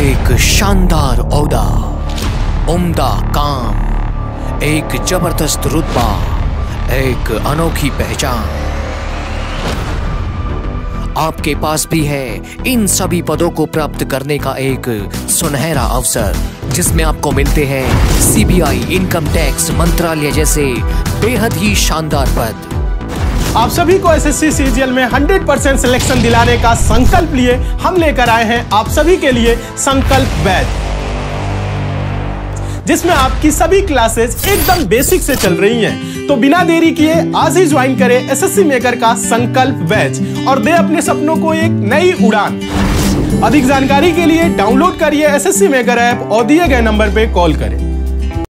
एक शानदार ओहदा, उम्दा काम, एक जबरदस्त रुतबा, एक अनोखी पहचान आपके पास भी है। इन सभी पदों को प्राप्त करने का एक सुनहरा अवसर, जिसमें आपको मिलते हैं सीबीआई, इनकम टैक्स मंत्रालय जैसे बेहद ही शानदार पद। आप सभी को एसएससी सीजीएल में 100% सिलेक्शन दिलाने का संकल्प लिए हम लेकर आए हैं आप सभी के लिए संकल्प बैच, जिसमें आपकी सभी क्लासेस एकदम बेसिक से चल रही हैं। तो बिना देरी किए आज ही ज्वाइन करें एसएससी मेकर का संकल्प बैच और दे अपने सपनों को एक नई उड़ान। अधिक जानकारी के लिए डाउनलोड करिए एसएससी मेकर ऐप और दिए गए नंबर पे कॉल करें।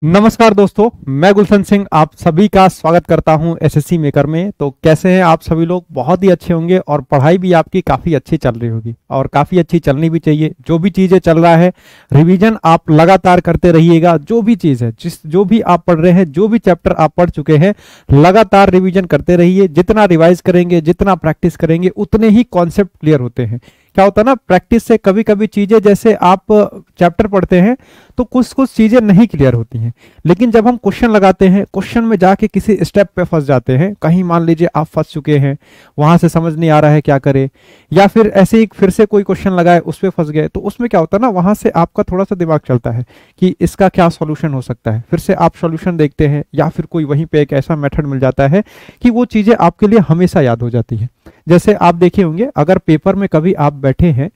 नमस्कार दोस्तों, मैं गुलशन सिंह आप सभी का स्वागत करता हूं एसएससी मेकर में। तो कैसे हैं आप सभी लोग? बहुत ही अच्छे होंगे और पढ़ाई भी आपकी काफ़ी अच्छी चल रही होगी और काफ़ी अच्छी चलनी भी चाहिए। जो भी चीज़ें चल रहा है रिवीजन आप लगातार करते रहिएगा। जो भी चीज़ है, जो भी आप पढ़ रहे हैं, जो भी चैप्टर आप पढ़ चुके हैं, लगातार रिवीजन करते रहिए। जितना रिवाइज करेंगे, जितना प्रैक्टिस करेंगे, उतने ही कॉन्सेप्ट क्लियर होते हैं। क्या होता है ना, प्रैक्टिस से कभी कभी चीजें, जैसे आप चैप्टर पढ़ते हैं तो कुछ चीजें नहीं क्लियर होती हैं, लेकिन जब हम क्वेश्चन लगाते हैं, क्वेश्चन में जाके किसी स्टेप पे फंस जाते हैं, कहीं मान लीजिए आप फंस चुके हैं, वहां से समझ नहीं आ रहा है क्या करें, या फिर ऐसे ही फिर से कोई क्वेश्चन लगाए उस पर फंस गए, तो उसमें क्या होता है ना, वहां से आपका थोड़ा सा दिमाग चलता है कि इसका क्या सॉल्यूशन हो सकता है। फिर से आप सॉल्यूशन देखते हैं या फिर कोई वहीं पे एक ऐसा मेथड मिल जाता है कि वो चीजें आपके लिए हमेशा याद हो जाती है। जैसे आप देखे होंगे, अगर पेपर में कभी आप बैठे हैं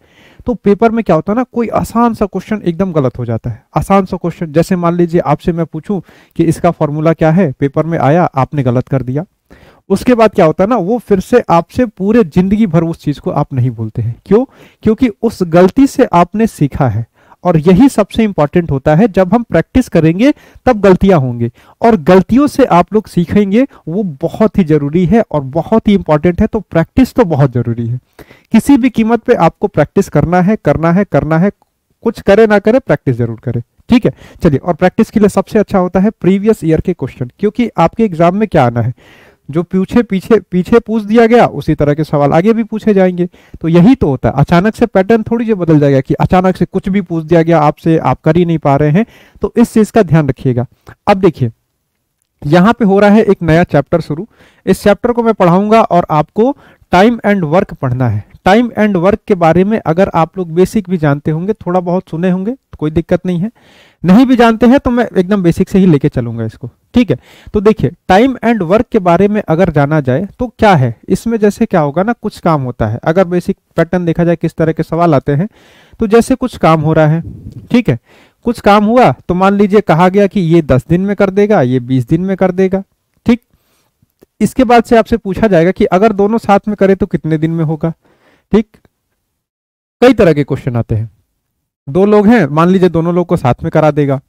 तो पेपर में क्या होता है ना, कोई आसान सा क्वेश्चन एकदम गलत हो जाता है। आसान सा क्वेश्चन, जैसे मान लीजिए आपसे मैं पूछूं कि इसका फॉर्मूला क्या है, पेपर में आया, आपने गलत कर दिया। उसके बाद क्या होता है ना, वो फिर से आपसे पूरे जिंदगी भर उस चीज को आप नहीं भूलते हैं। क्यों? क्योंकि उस गलती से आपने सीखा है। और यही सबसे इंपॉर्टेंट होता है, जब हम प्रैक्टिस करेंगे तब गलतियां होंगी और गलतियों से आप लोग सीखेंगे, वो बहुत ही जरूरी है और बहुत ही इंपॉर्टेंट है। तो प्रैक्टिस तो बहुत जरूरी है, किसी भी कीमत पे आपको प्रैक्टिस करना है, करना है, करना है। कुछ करे ना करे, प्रैक्टिस जरूर करे, ठीक है। चलिए, और प्रैक्टिस के लिए सबसे अच्छा होता है प्रीवियस ईयर के क्वेश्चन, क्योंकि आपके एग्जाम में क्या आना है, जो पीछे पूछ दिया गया उसी तरह के सवाल आगे भी पूछे जाएंगे। तो यही तो होता है, अचानक से पैटर्न थोड़ी जो बदल जाएगा कि अचानक से कुछ भी पूछ दिया गया आपसे, आप कर ही नहीं पा रहे हैं। तो इस चीज का ध्यान रखिएगा। अब देखिए, यहां पे हो रहा है एक नया चैप्टर शुरू। इस चैप्टर को मैं पढ़ाऊंगा और आपको टाइम एंड वर्क पढ़ना है। टाइम एंड वर्क के बारे में अगर आप लोग बेसिक भी जानते होंगे, थोड़ा बहुत सुने होंगे, तो कोई दिक्कत नहीं है। नहीं भी जानते हैं तो मैं एकदम बेसिक से ही लेके चलूंगा इसको, ठीक है। तो देखिए, टाइम एंड वर्क के बारे में अगर जाना जाए तो क्या है इसमें, जैसे क्या होगा ना, कुछ काम होता है। अगर बेसिक पैटर्न देखा जाए किस तरह के सवाल आते हैं, तो जैसे कुछ काम हो रहा है, ठीक है, कुछ काम हुआ तो मान लीजिए कहा गया कि ये 10 दिन में कर देगा, ये 20 दिन में कर देगा, ठीक। इसके बाद से आपसे पूछा जाएगा कि अगर दोनों साथ में करे तो कितने दिन में होगा, ठीक। कई तरह के क्वेश्चन आते हैं। दो लोग हैं, मान लीजिए दोनों लोग को साथ में करा देगा,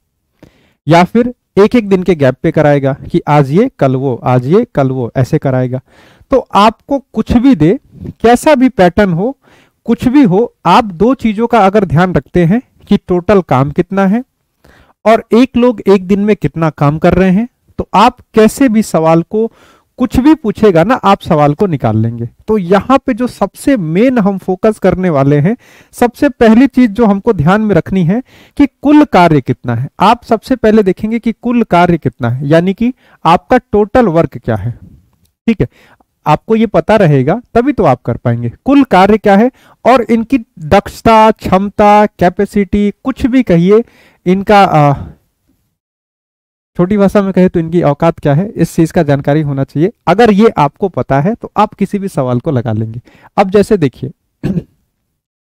या फिर एक एक दिन के गैप पे कराएगा कि आज ये कल वो, आज ये कल वो, ऐसे कराएगा। तो आपको कुछ भी दे, कैसा भी पैटर्न हो, कुछ भी हो, आप दो चीजों का अगर ध्यान रखते हैं कि टोटल काम कितना है और एक लोग एक दिन में कितना काम कर रहे हैं, तो आप कैसे भी सवाल को, कुछ भी पूछेगा ना, आप सवाल को निकाल लेंगे। तो यहां पे जो सबसे मेन हम फोकस करने वाले हैं, सबसे पहली चीज जो हमको ध्यान में रखनी है कि कुल कार्य कितना है। आप सबसे पहले देखेंगे कि कुल कार्य कितना है, यानी कि आपका टोटल वर्क क्या है, ठीक है। आपको ये पता रहेगा तभी तो आप कर पाएंगे कुल कार्य क्या है, और इनकी दक्षता, क्षमता, कैपेसिटी, कुछ भी कहिए, इनका छोटी भाषा में कहे तो इनकी औकात क्या है, इस चीज का जानकारी होना चाहिए। अगर ये आपको पता है तो आप किसी भी सवाल को लगा लेंगे। अब जैसे देखिए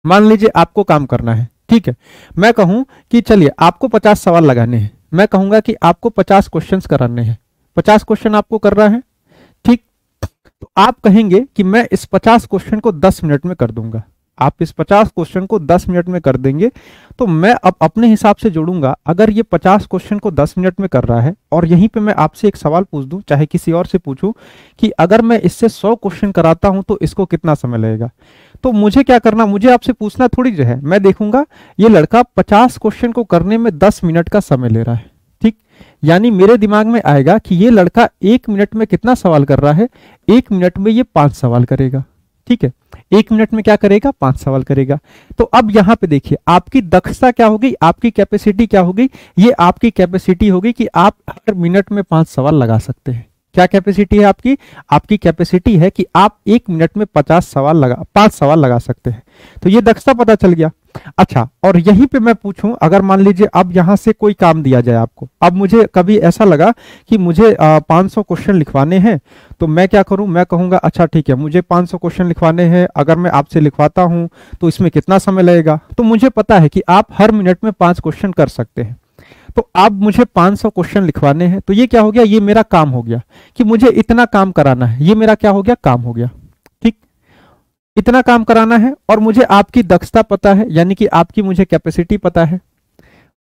मान लीजिए आपको काम करना है, ठीक है। मैं कहूं कि चलिए आपको 50 सवाल लगाने हैं, मैं कहूंगा कि आपको 50 क्वेश्चंस कराने हैं, 50 क्वेश्चन आपको करना है, ठीक। तो आप कहेंगे कि मैं इस 50 क्वेश्चन को 10 मिनट में कर दूंगा। आप इस 50 क्वेश्चन को 10 मिनट में कर देंगे, तो मैं अब अपने हिसाब से जोड़ूंगा। अगर ये 50 क्वेश्चन को 10 मिनट में कर रहा है और यहीं पे मैं आपसे एक सवाल पूछ दूं, चाहे किसी और से पूछूं कि अगर मैं इससे 100 क्वेश्चन कराता हूं तो इसको कितना समय लगेगा, तो मुझे क्या करना, मुझे आपसे पूछना थोड़ी जो है, मैं देखूंगा ये लड़का 50 क्वेश्चन को करने में 10 मिनट का समय ले रहा है, ठीक। यानी मेरे दिमाग में आएगा कि ये लड़का 1 मिनट में कितना सवाल कर रहा है, 1 मिनट में ये 5 सवाल करेगा, ठीक। ठीक है, 1 मिनट में क्या करेगा, 5 सवाल करेगा। तो अब यहां पे देखिए आपकी दक्षता क्या हो गई, आपकी कैपेसिटी क्या हो गई, ये आपकी कैपेसिटी हो गई कि आप हर मिनट में 5 सवाल लगा सकते हैं। क्या कैपेसिटी है आपकी, आपकी कैपेसिटी है कि आप 1 मिनट में 5 सवाल लगा सकते हैं। तो ये दक्षता पता चल गया। अच्छा, और यहीं पे मैं पूछूं, अगर मान लीजिए अब यहां से कोई काम दिया जाए आपको, अब मुझे कभी ऐसा लगा कि मुझे 500 क्वेश्चन लिखवाने हैं, तो मैं क्या करूं, मैं कहूंगा अच्छा ठीक है मुझे 500 क्वेश्चन लिखवाने हैं, अगर मैं आपसे लिखवाता हूं तो इसमें कितना समय लगेगा। तो मुझे पता है कि आप हर मिनट में 5 क्वेश्चन कर सकते हैं। तो अब मुझे 500 क्वेश्चन लिखवाने हैं, तो ये क्या हो गया, ये मेरा काम हो गया कि मुझे इतना काम कराना है, ये मेरा क्या हो गया, काम हो गया। ठीक, इतना काम कराना है और मुझे आपकी दक्षता पता है, यानी कि आपकी मुझे कैपेसिटी पता है।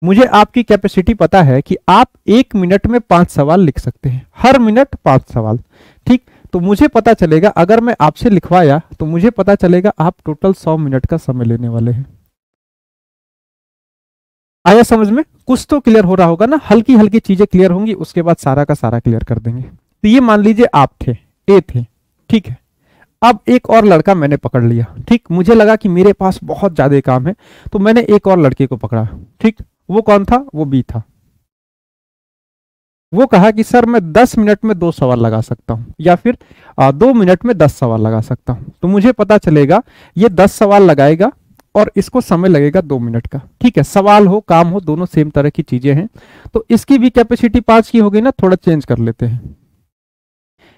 मुझे आपकी कैपेसिटी पता है कि आप 1 मिनट में 5 सवाल लिख सकते हैं, हर मिनट 5 सवाल। ठीक, तो मुझे पता चलेगा अगर मैं आपसे लिखवाया तो मुझे पता चलेगा आप टोटल 100 मिनट का समय लेने वाले हैं। आया समझ में, कुछ तो क्लियर हो रहा होगा ना, हल्की हल्की चीजें क्लियर होंगी, उसके बाद सारा का सारा क्लियर कर देंगे। तो ये मान लीजिए आप थे, ए थे, ठीक है। अब एक और लड़का मैंने पकड़ लिया, ठीक, मुझे लगा कि मेरे पास बहुत ज्यादा काम है, तो मैंने एक और लड़के को पकड़ा, ठीक। वो कौन था, वो बी था। वो कहा कि सर मैं 10 मिनट में 2 सवाल लगा सकता हूं, या फिर 2 मिनट में 10 सवाल लगा सकता हूं। तो मुझे पता चलेगा ये 10 सवाल लगाएगा और इसको समय लगेगा 2 मिनट का। ठीक है, सवाल हो काम हो दोनों सेम तरह की चीजें हैं। तो इसकी भी कैपेसिटी 5 की हो गई ना, थोड़ा चेंज कर लेते हैं।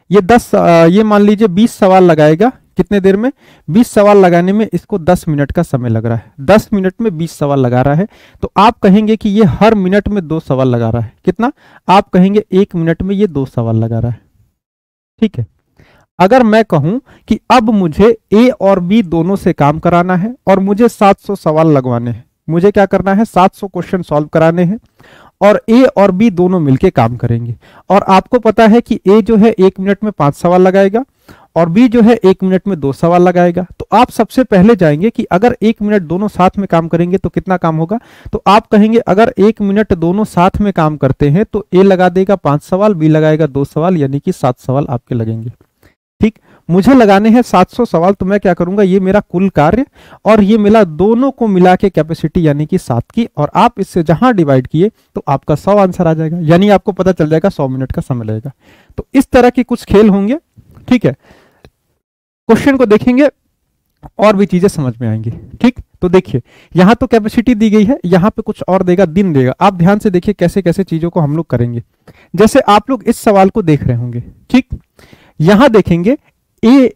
ये मान लीजिए 20 सवाल लगाएगा, कितने देर में, 20 सवाल लगाने में इसको 10 मिनट का समय लग रहा है। 10 मिनट में 20 सवाल लगा रहा है, तो आप कहेंगे कि ये हर मिनट में 2 सवाल लगा रहा है। कितना, आप कहेंगे 1 मिनट में ये 2 सवाल लगा रहा है। ठीक है, अगर मैं कहूं कि अब मुझे ए और बी दोनों से काम कराना है और मुझे 700 सवाल लगवाने हैं, मुझे क्या करना है, 700 क्वेश्चन सॉल्व कराने हैं और ए और बी दोनों मिलके काम करेंगे। और आपको पता है कि ए जो है 1 मिनट में 5 सवाल लगाएगा और बी जो है 1 मिनट में 2 सवाल लगाएगा। तो आप सबसे पहले जाएंगे कि अगर 1 मिनट दोनों साथ में काम करेंगे तो कितना काम होगा। तो आप कहेंगे अगर 1 मिनट दोनों साथ में काम करते हैं तो ए लगा देगा 5 सवाल, बी लगाएगा 2 सवाल, यानी कि 7 सवाल आपके लगेंगे। ठीक, मुझे लगाने हैं 700 सवाल, तो मैं क्या करूंगा, ये मेरा कुल कार्य और ये मिला दोनों को मिला के कैपेसिटी यानी कि 7 की, और आप इससे जहां डिवाइड किए तो आपका 100 आंसर आ जाएगा, यानी आपको पता चल जाएगा 100 मिनट का समय लगेगा। तो इस तरह के कुछ खेल होंगे। ठीक है, क्वेश्चन को देखेंगे और भी चीजें समझ में आएंगी। ठीक, तो देखिए यहां तो कैपेसिटी दी गई है, यहां पे कुछ और देगा, दिन देगा। आप ध्यान से देखिए कैसे कैसे चीजों को हम लोग करेंगे। जैसे आप लोग इस सवाल को देख रहे होंगे, ठीक, यहां देखेंगे ए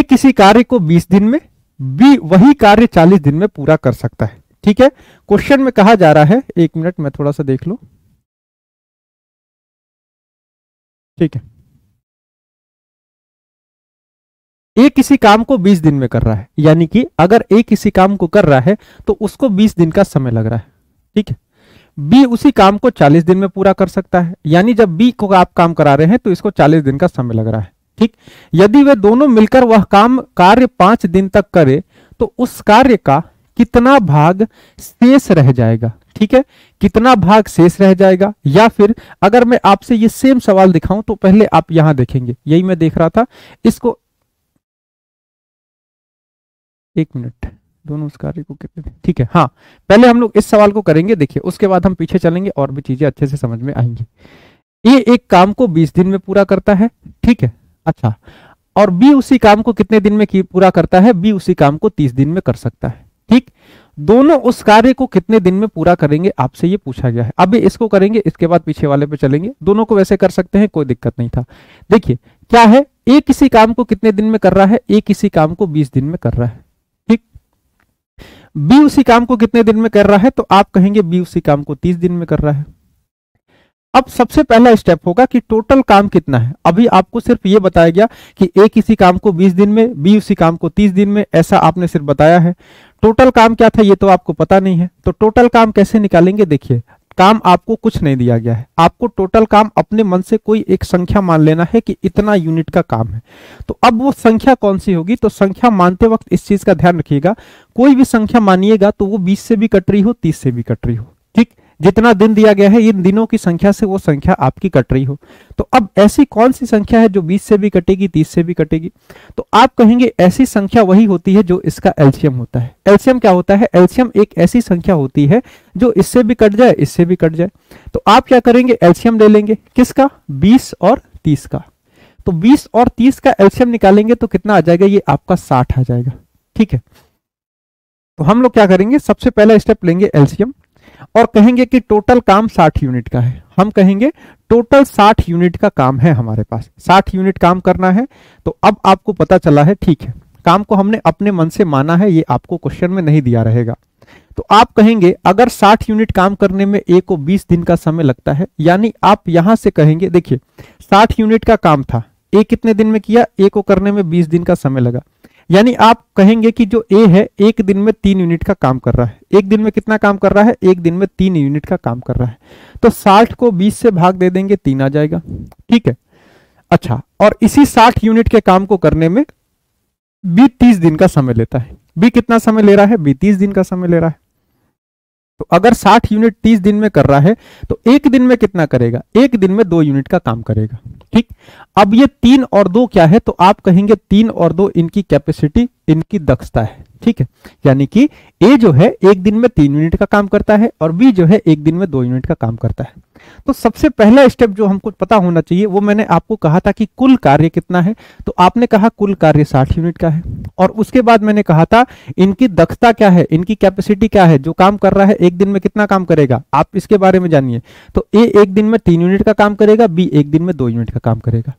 किसी कार्य को 20 दिन में, बी वही कार्य 40 दिन में पूरा कर सकता है। ठीक है, क्वेश्चन में कहा जा रहा है, 1 मिनट मैं थोड़ा सा देख लूं। ठीक है, ए किसी काम को 20 दिन में कर रहा है, यानी कि अगर ए किसी काम को कर रहा है तो उसको 20 दिन का समय लग रहा है। ठीक है, बी उसी काम को 40 दिन में पूरा कर सकता है, यानी जब बी को आप काम करा रहे हैं तो इसको 40 दिन का समय लग रहा है। ठीक, यदि वे दोनों मिलकर वह कार्य 5 दिन तक करे तो उस कार्य का कितना भाग शेष रह जाएगा। ठीक है, कितना भाग शेष रह जाएगा। या फिर अगर मैं आपसे ये सेम सवाल दिखाऊं तो पहले आप यहां देखेंगे, यही मैं देख रहा था इसको, 1 मिनट, दोनों उस कार्य को कितने दिन। ठीक है, हाँ, पहले हम लोग इस सवाल को करेंगे, देखिए उसके बाद हम पीछे चलेंगे और भी चीजें अच्छे से समझ में आएंगी। ए एक काम को 20 दिन में पूरा करता है, ठीक है, अच्छा, और बी उसी काम को कितने दिन में पूरा करता है, बी उसी काम को 30 दिन में कर सकता है। ठीक, दोनों उस कार्य को कितने दिन में पूरा करेंगे, आपसे ये पूछा गया है। अभी इसको करेंगे, इसके बाद पीछे वाले पे चलेंगे। दोनों को वैसे कर सकते हैं, कोई दिक्कत नहीं था। देखिए क्या है, ए किसी काम को कितने दिन में कर रहा है, ए किसी काम को 20 दिन में कर रहा है। ठीक, बी उसी काम को कितने दिन में कर रहा है, तो आप कहेंगे बी उसी काम को 30 दिन में कर रहा है। अब सबसे पहला स्टेप होगा कि टोटल काम कितना है। अभी आपको सिर्फ ये बताया गया कि ए किसी काम को 20 दिन में, बी उसी काम को 30 दिन में, ऐसा आपने सिर्फ बताया है। टोटल काम क्या था ये तो आपको पता नहीं है, तो टोटल काम कैसे निकालेंगे। देखिए काम आपको कुछ नहीं दिया गया है, आपको टोटल काम अपने मन से कोई एक संख्या मान लेना है कि इतना यूनिट का काम है। तो अब वो संख्या कौन सी होगी, तो संख्या मानते वक्त इस चीज का ध्यान रखिएगा, कोई भी संख्या मानिएगा तो वो 20 से भी कट रही हो, 30 से भी कट रही हो। ठीक, जितना दिन दिया गया है इन दिनों की संख्या से वो संख्या आपकी कट रही हो। तो अब ऐसी कौन सी संख्या है जो 20 से भी कटेगी, 30 से भी कटेगी? तो आप कहेंगे ऐसी संख्या वही होती है जो इसका एलसीएम होता है। एलसीएम क्या होता है? एलसीएम एक ऐसी संख्या होती है जो इससे भी कट जाए, इससे भी कट जाए। तो आप क्या करेंगे? एलसीएम ले लेंगे, किसका? 20 और 30 का। तो 20 और 30 का एलसीएम निकालेंगे तो कितना आ जाएगा? ये आपका 60 आ जाएगा। ठीक है, तो हम लोग क्या करेंगे? सबसे पहला स्टेप लेंगे एलसीएम और कहेंगे कि टोटल काम 60 यूनिट का है। हम कहेंगे टोटल 60 यूनिट का काम है हमारे पास, 60 यूनिट काम करना है। तो अब आपको पता चला है, ठीक है, काम को हमने अपने मन से माना है, ये आपको क्वेश्चन में नहीं दिया रहेगा। तो आप कहेंगे अगर 60 यूनिट काम करने में ए को 20 दिन का समय लगता है, यानी आप यहां से कहेंगे, देखिए 60 यूनिट का काम था, ए कितने दिन में किया? ए को करने में 20 दिन का समय लगा। यानी आप कहेंगे कि जो ए है एक दिन में 3 यूनिट का काम कर रहा है। एक दिन में कितना काम कर रहा है? एक दिन में 3 यूनिट का काम कर रहा है। तो 60 को 20 से भाग दे देंगे, 3 आ जाएगा। ठीक है, अच्छा, और इसी 60 यूनिट के काम को करने में बी 30 दिन का समय लेता है। बी कितना समय ले रहा है? बी 30 दिन का समय ले रहा है। तो अगर 60 यूनिट 30 दिन में कर रहा है तो एक दिन में कितना करेगा? एक दिन में 2 यूनिट का काम करेगा। ठीक, अब ये 3 और 2 क्या है? तो आप कहेंगे 3 और 2 इनकी कैपेसिटी, इनकी दक्षता है। ठीक है, यानी कि ए जो है एक दिन में 3 यूनिट का काम करता है और बी जो है एक दिन में 2 यूनिट का काम करता है। तो सबसे पहला स्टेप जो हमको पता होना चाहिए वो मैंने आपको कहा था कि कुल कार्य कितना है। तो आपने कहा कुल कार्य 60 यूनिट का है, और उसके बाद मैंने कहा था इनकी दक्षता क्या है, इनकी कैपेसिटी क्या है। जो काम कर रहा है एक दिन में कितना काम करेगा, आप इसके बारे में जानिए। तो ए एक दिन में 3 यूनिट का काम करेगा, बी एक दिन में 2 यूनिट का काम करेगा।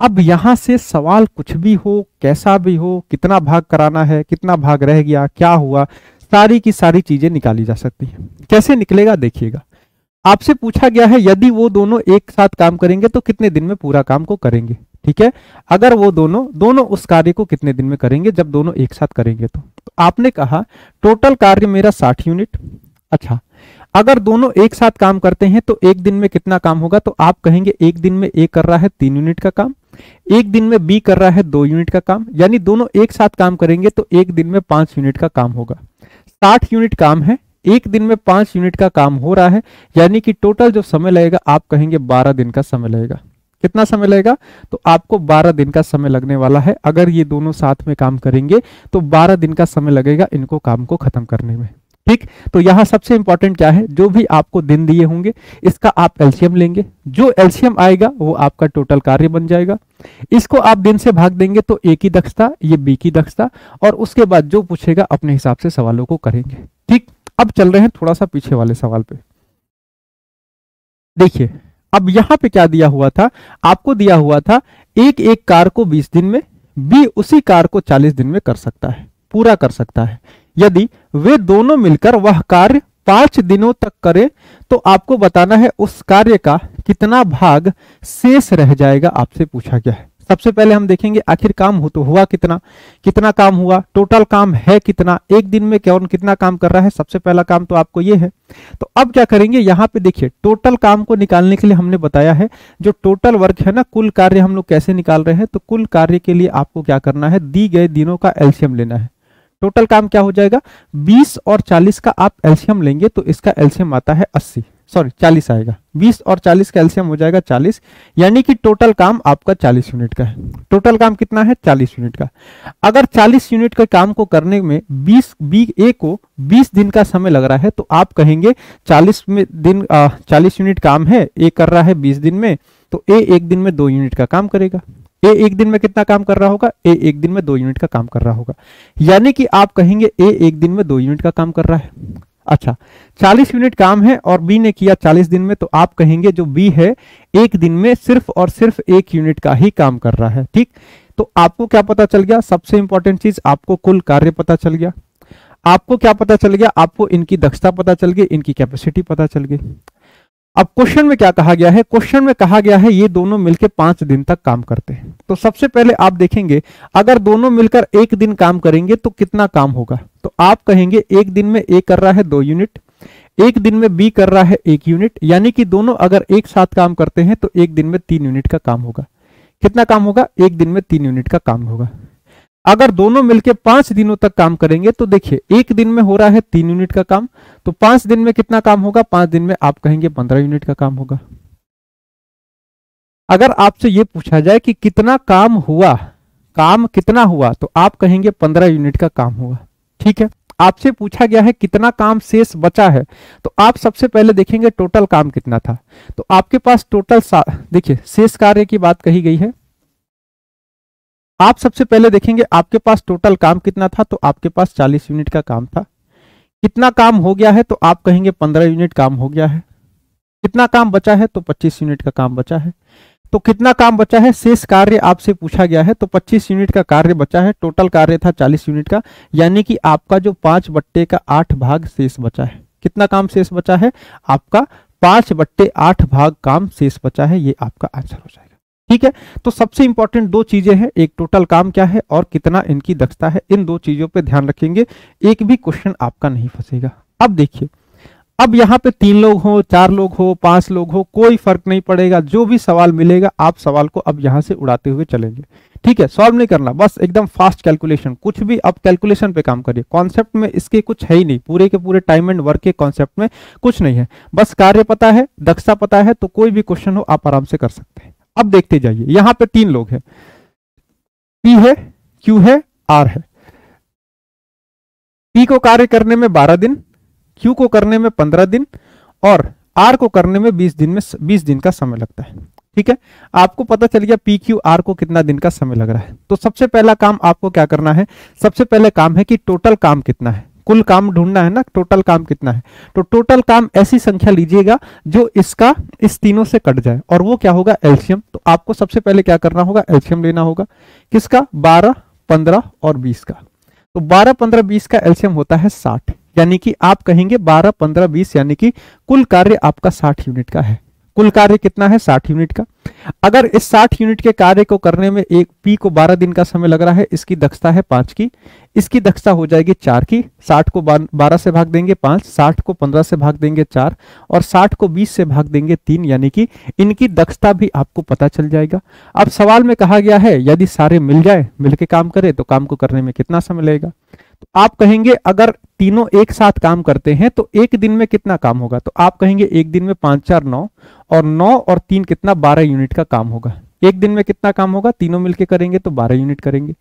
अब यहां से सवाल कुछ भी हो, कैसा भी हो, कितना भाग कराना है, कितना भाग रह गया, क्या हुआ, सारी की सारी चीजें निकाली जा सकती है। कैसे निकलेगा देखिएगा। आपसे पूछा गया है यदि वो दोनों एक साथ काम करेंगे तो कितने दिन में पूरा काम को करेंगे। ठीक है, अगर वो दोनों उस कार्य को कितने दिन में करेंगे जब दोनों एक साथ करेंगे। तो आपने कहा टोटल कार्य मेरा 60 यूनिट। अच्छा, अगर दोनों एक साथ काम करते हैं तो एक दिन में कितना काम होगा? तो आप कहेंगे एक दिन में ए कर रहा है 3 यूनिट का काम, एक दिन में बी कर रहा है 2 यूनिट का काम, यानी दोनों एक साथ काम करेंगे तो एक दिन में 5 यूनिट का काम होगा। 60 यूनिट काम है, एक दिन में 5 यूनिट का काम हो रहा है, यानी कि टोटल जो समय लगेगा आप कहेंगे 12 दिन का समय लगेगा। कितना समय लगेगा? तो आपको 12 दिन का समय लगने वाला है। अगर ये दोनों साथ में काम करेंगे तो 12 दिन का समय लगेगा इनको काम को खत्म करने में। ठीक, तो यहां सबसे इंपॉर्टेंट क्या है, जो भी आपको दिन दिए होंगे इसका आप एलसीएम लेंगे। जो एलसीएम आएगा वो आपका टोटल कार्य बन जाएगा। इसको आप दिन से भाग देंगे तो ए की दक्षता, ये बी की दक्षता, और उसके बाद जो पूछेगा अपने हिसाब से सवालों को करेंगे। ठीक, अब चल रहे हैं थोड़ा सा पीछे वाले सवाल पे। देखिए अब यहां पे क्या दिया हुआ था, आपको दिया हुआ था एक कार को 20 दिन में, बी उसी कार को 40 दिन में कर सकता है, पूरा कर सकता है। यदि वे दोनों मिलकर वह कार्य 5 दिनों तक करें तो आपको बताना है उस कार्य का कितना भाग शेष रह जाएगा, आपसे पूछा गया है। सबसे पहले हम देखेंगे आखिर काम हो तो हुआ कितना, कितना काम हुआ, टोटल काम है कितना, एक दिन में कौन कितना काम कर रहा है। सबसे पहला काम तो आपको ये है। तो अब क्या करेंगे, यहां पे देखिए टोटल काम को निकालने के लिए हमने बताया है जो टोटल वर्क है ना, कुल कार्य हम लोग कैसे निकाल रहे हैं। तो कुल कार्य के लिए आपको क्या करना है, दी गए दिनों का एलसीएम लेना है। टोटल काम क्या हो जाएगा, 20 और 40 का आप एलसीएम लेंगे तो इसका एलसीएम आता है 40 आएगा। 20 और 40 का एलसीएम हो जाएगा 40, यानी कि टोटल काम आपका 40 यूनिट का है। टोटल काम कितना है, 40 यूनिट का। अगर 40 यूनिट के काम को करने में 20 दिन का समय लग रहा है तो आप कहेंगे 40 यूनिट काम है, ए कर रहा है 20 दिन में, तो ए एक दिन में 2 यूनिट का काम करेगा। ए एक दिन में कितना काम कर रहा होगा, ए एक दिन में 2 यूनिट का काम कर रहा होगा, यानी कि आप कहेंगे ए एक दिन में 2 यूनिट का काम कर रहा है। अच्छा, 40 यूनिट काम है और बी ने किया 40 दिन में, तो आप कहेंगे जो बी है एक दिन में सिर्फ और सिर्फ 1 यूनिट का ही काम कर रहा है। ठीक, तो आपको क्या पता चल गया, सबसे इंपॉर्टेंट चीज आपको कुल कार्य पता चल गया। आपको क्या पता चल गया, आपको इनकी दक्षता पता चल गई, इनकी कैपेसिटी पता चल गई। अब क्वेश्चन में क्या कहा गया है, क्वेश्चन में कहा गया है ये दोनों मिलकर 5 दिन तक काम करते हैं। तो सबसे पहले आप देखेंगे अगर दोनों मिलकर 1 दिन काम करेंगे तो कितना काम होगा। तो आप कहेंगे एक दिन में ए कर रहा है 2 यूनिट, एक दिन में बी कर रहा है 1 यूनिट, यानी कि दोनों अगर एक साथ काम करते हैं तो एक दिन में 3 यूनिट का काम होगा। कितना काम होगा, एक दिन में 3 यूनिट का काम होगा। अगर दोनों मिलके 5 दिनों तक काम करेंगे तो देखिए एक दिन में हो रहा है 3 यूनिट का काम, तो 5 दिन में कितना काम होगा, 5 दिन में आप कहेंगे 15 यूनिट का काम होगा। अगर आपसे ये पूछा जाए कि कितना काम हुआ, काम कितना हुआ, तो आप कहेंगे 15 यूनिट का काम हुआ। ठीक है, आपसे पूछा गया है कितना काम शेष बचा है, तो आप सबसे पहले देखेंगे टोटल काम कितना था। तो आपके पास टोटल देखिए शेष कार्य की बात कही गई है, आप सबसे पहले देखेंगे आपके पास टोटल काम कितना था, तो आपके पास 40 यूनिट का काम था। कितना काम हो गया है, तो आप कहेंगे 15 यूनिट काम हो गया है। कितना काम बचा है, तो 25 यूनिट का काम बचा है। तो कितना काम बचा है, शेष कार्य आपसे पूछा गया है, तो 25 यूनिट का कार्य बचा है। टोटल कार्य था 40 यूनिट का, यानी कि आपका जो 5/8 भाग शेष बचा है। कितना काम शेष बचा है, आपका 5/8 भाग काम शेष बचा है, ये आपका आंसर हो जाएगा। ठीक है, तो सबसे इंपॉर्टेंट 2 चीजें हैं, एक टोटल काम क्या है और कितना इनकी दक्षता है। इन 2 चीजों पे ध्यान रखेंगे, एक भी क्वेश्चन आपका नहीं फंसेगा। अब देखिए, अब यहाँ पे 3 लोग हो, 4 लोग हो, 5 लोग हो, कोई फर्क नहीं पड़ेगा, जो भी सवाल मिलेगा आप सवाल को अब यहाँ से उड़ाते हुए चलेंगे। ठीक है, सॉल्व नहीं करना, बस एकदम फास्ट कैलकुलेशन, कुछ भी अब कैलकुलेशन पे काम करिए। कॉन्सेप्ट में इसके कुछ है ही नहीं, पूरे के पूरे टाइम एंड वर्क के कॉन्सेप्ट में कुछ नहीं है, बस कार्य पता है, दक्षता पता है, तो कोई भी क्वेश्चन हो आप आराम से कर सकते हैं। अब देखते जाइए, यहाँ पे 3 लोग हैं, P है, Q है, R है। P को कार्य करने में 12 दिन, Q को करने में 15 दिन और R को करने में 20 दिन का समय लगता है। ठीक है, आपको पता चल गया P Q R को कितना दिन का समय लग रहा है। तो सबसे पहला काम आपको क्या करना है, सबसे पहले काम है कि टोटल काम कितना है, कुल काम ढूंढना है ना, टोटल काम कितना है। तो टोटल काम ऐसी संख्या लीजिएगा जो इसका इस तीनों से कट जाए, और वो क्या होगा, एलसीएम। तो आपको सबसे पहले क्या करना होगा, एलसीएम लेना होगा। किसका, 12, 15 और 20 का। तो 12, 15, 20 का एलसीएम होता है 60, यानी कि आप कहेंगे 12, 15, 20, यानी कि कुल कार्य आपका 60 यूनिट का है। कुल कार्य कितना है, 60 यूनिट का। अगर इस 60 यूनिट के कार्य को करने में एक P को 12 दिन का समय लग रहा है, इसकी दक्षता है 5 की, इसकी दक्षता हो जाएगी 4 की। 60 को 12 से भाग देंगे 5, 60 को 15 से भाग देंगे 4 और 60 को 20 से भाग देंगे 3, यानी कि इनकी दक्षता भी आपको पता चल जाएगा। अब सवाल में कहा गया है यदि सारे मिल जाए, मिलके काम करे, तो काम को करने में कितना समय लगेगा। तो आप कहेंगे अगर तीनों एक साथ काम करते हैं तो एक दिन में कितना काम होगा, तो आप कहेंगे एक दिन में 5, 4, 9 और 9 और 3 कितना, 12 यूनिट का काम होगा। एक दिन में कितना काम होगा, तीनों मिलके करेंगे तो 12 यूनिट करेंगे।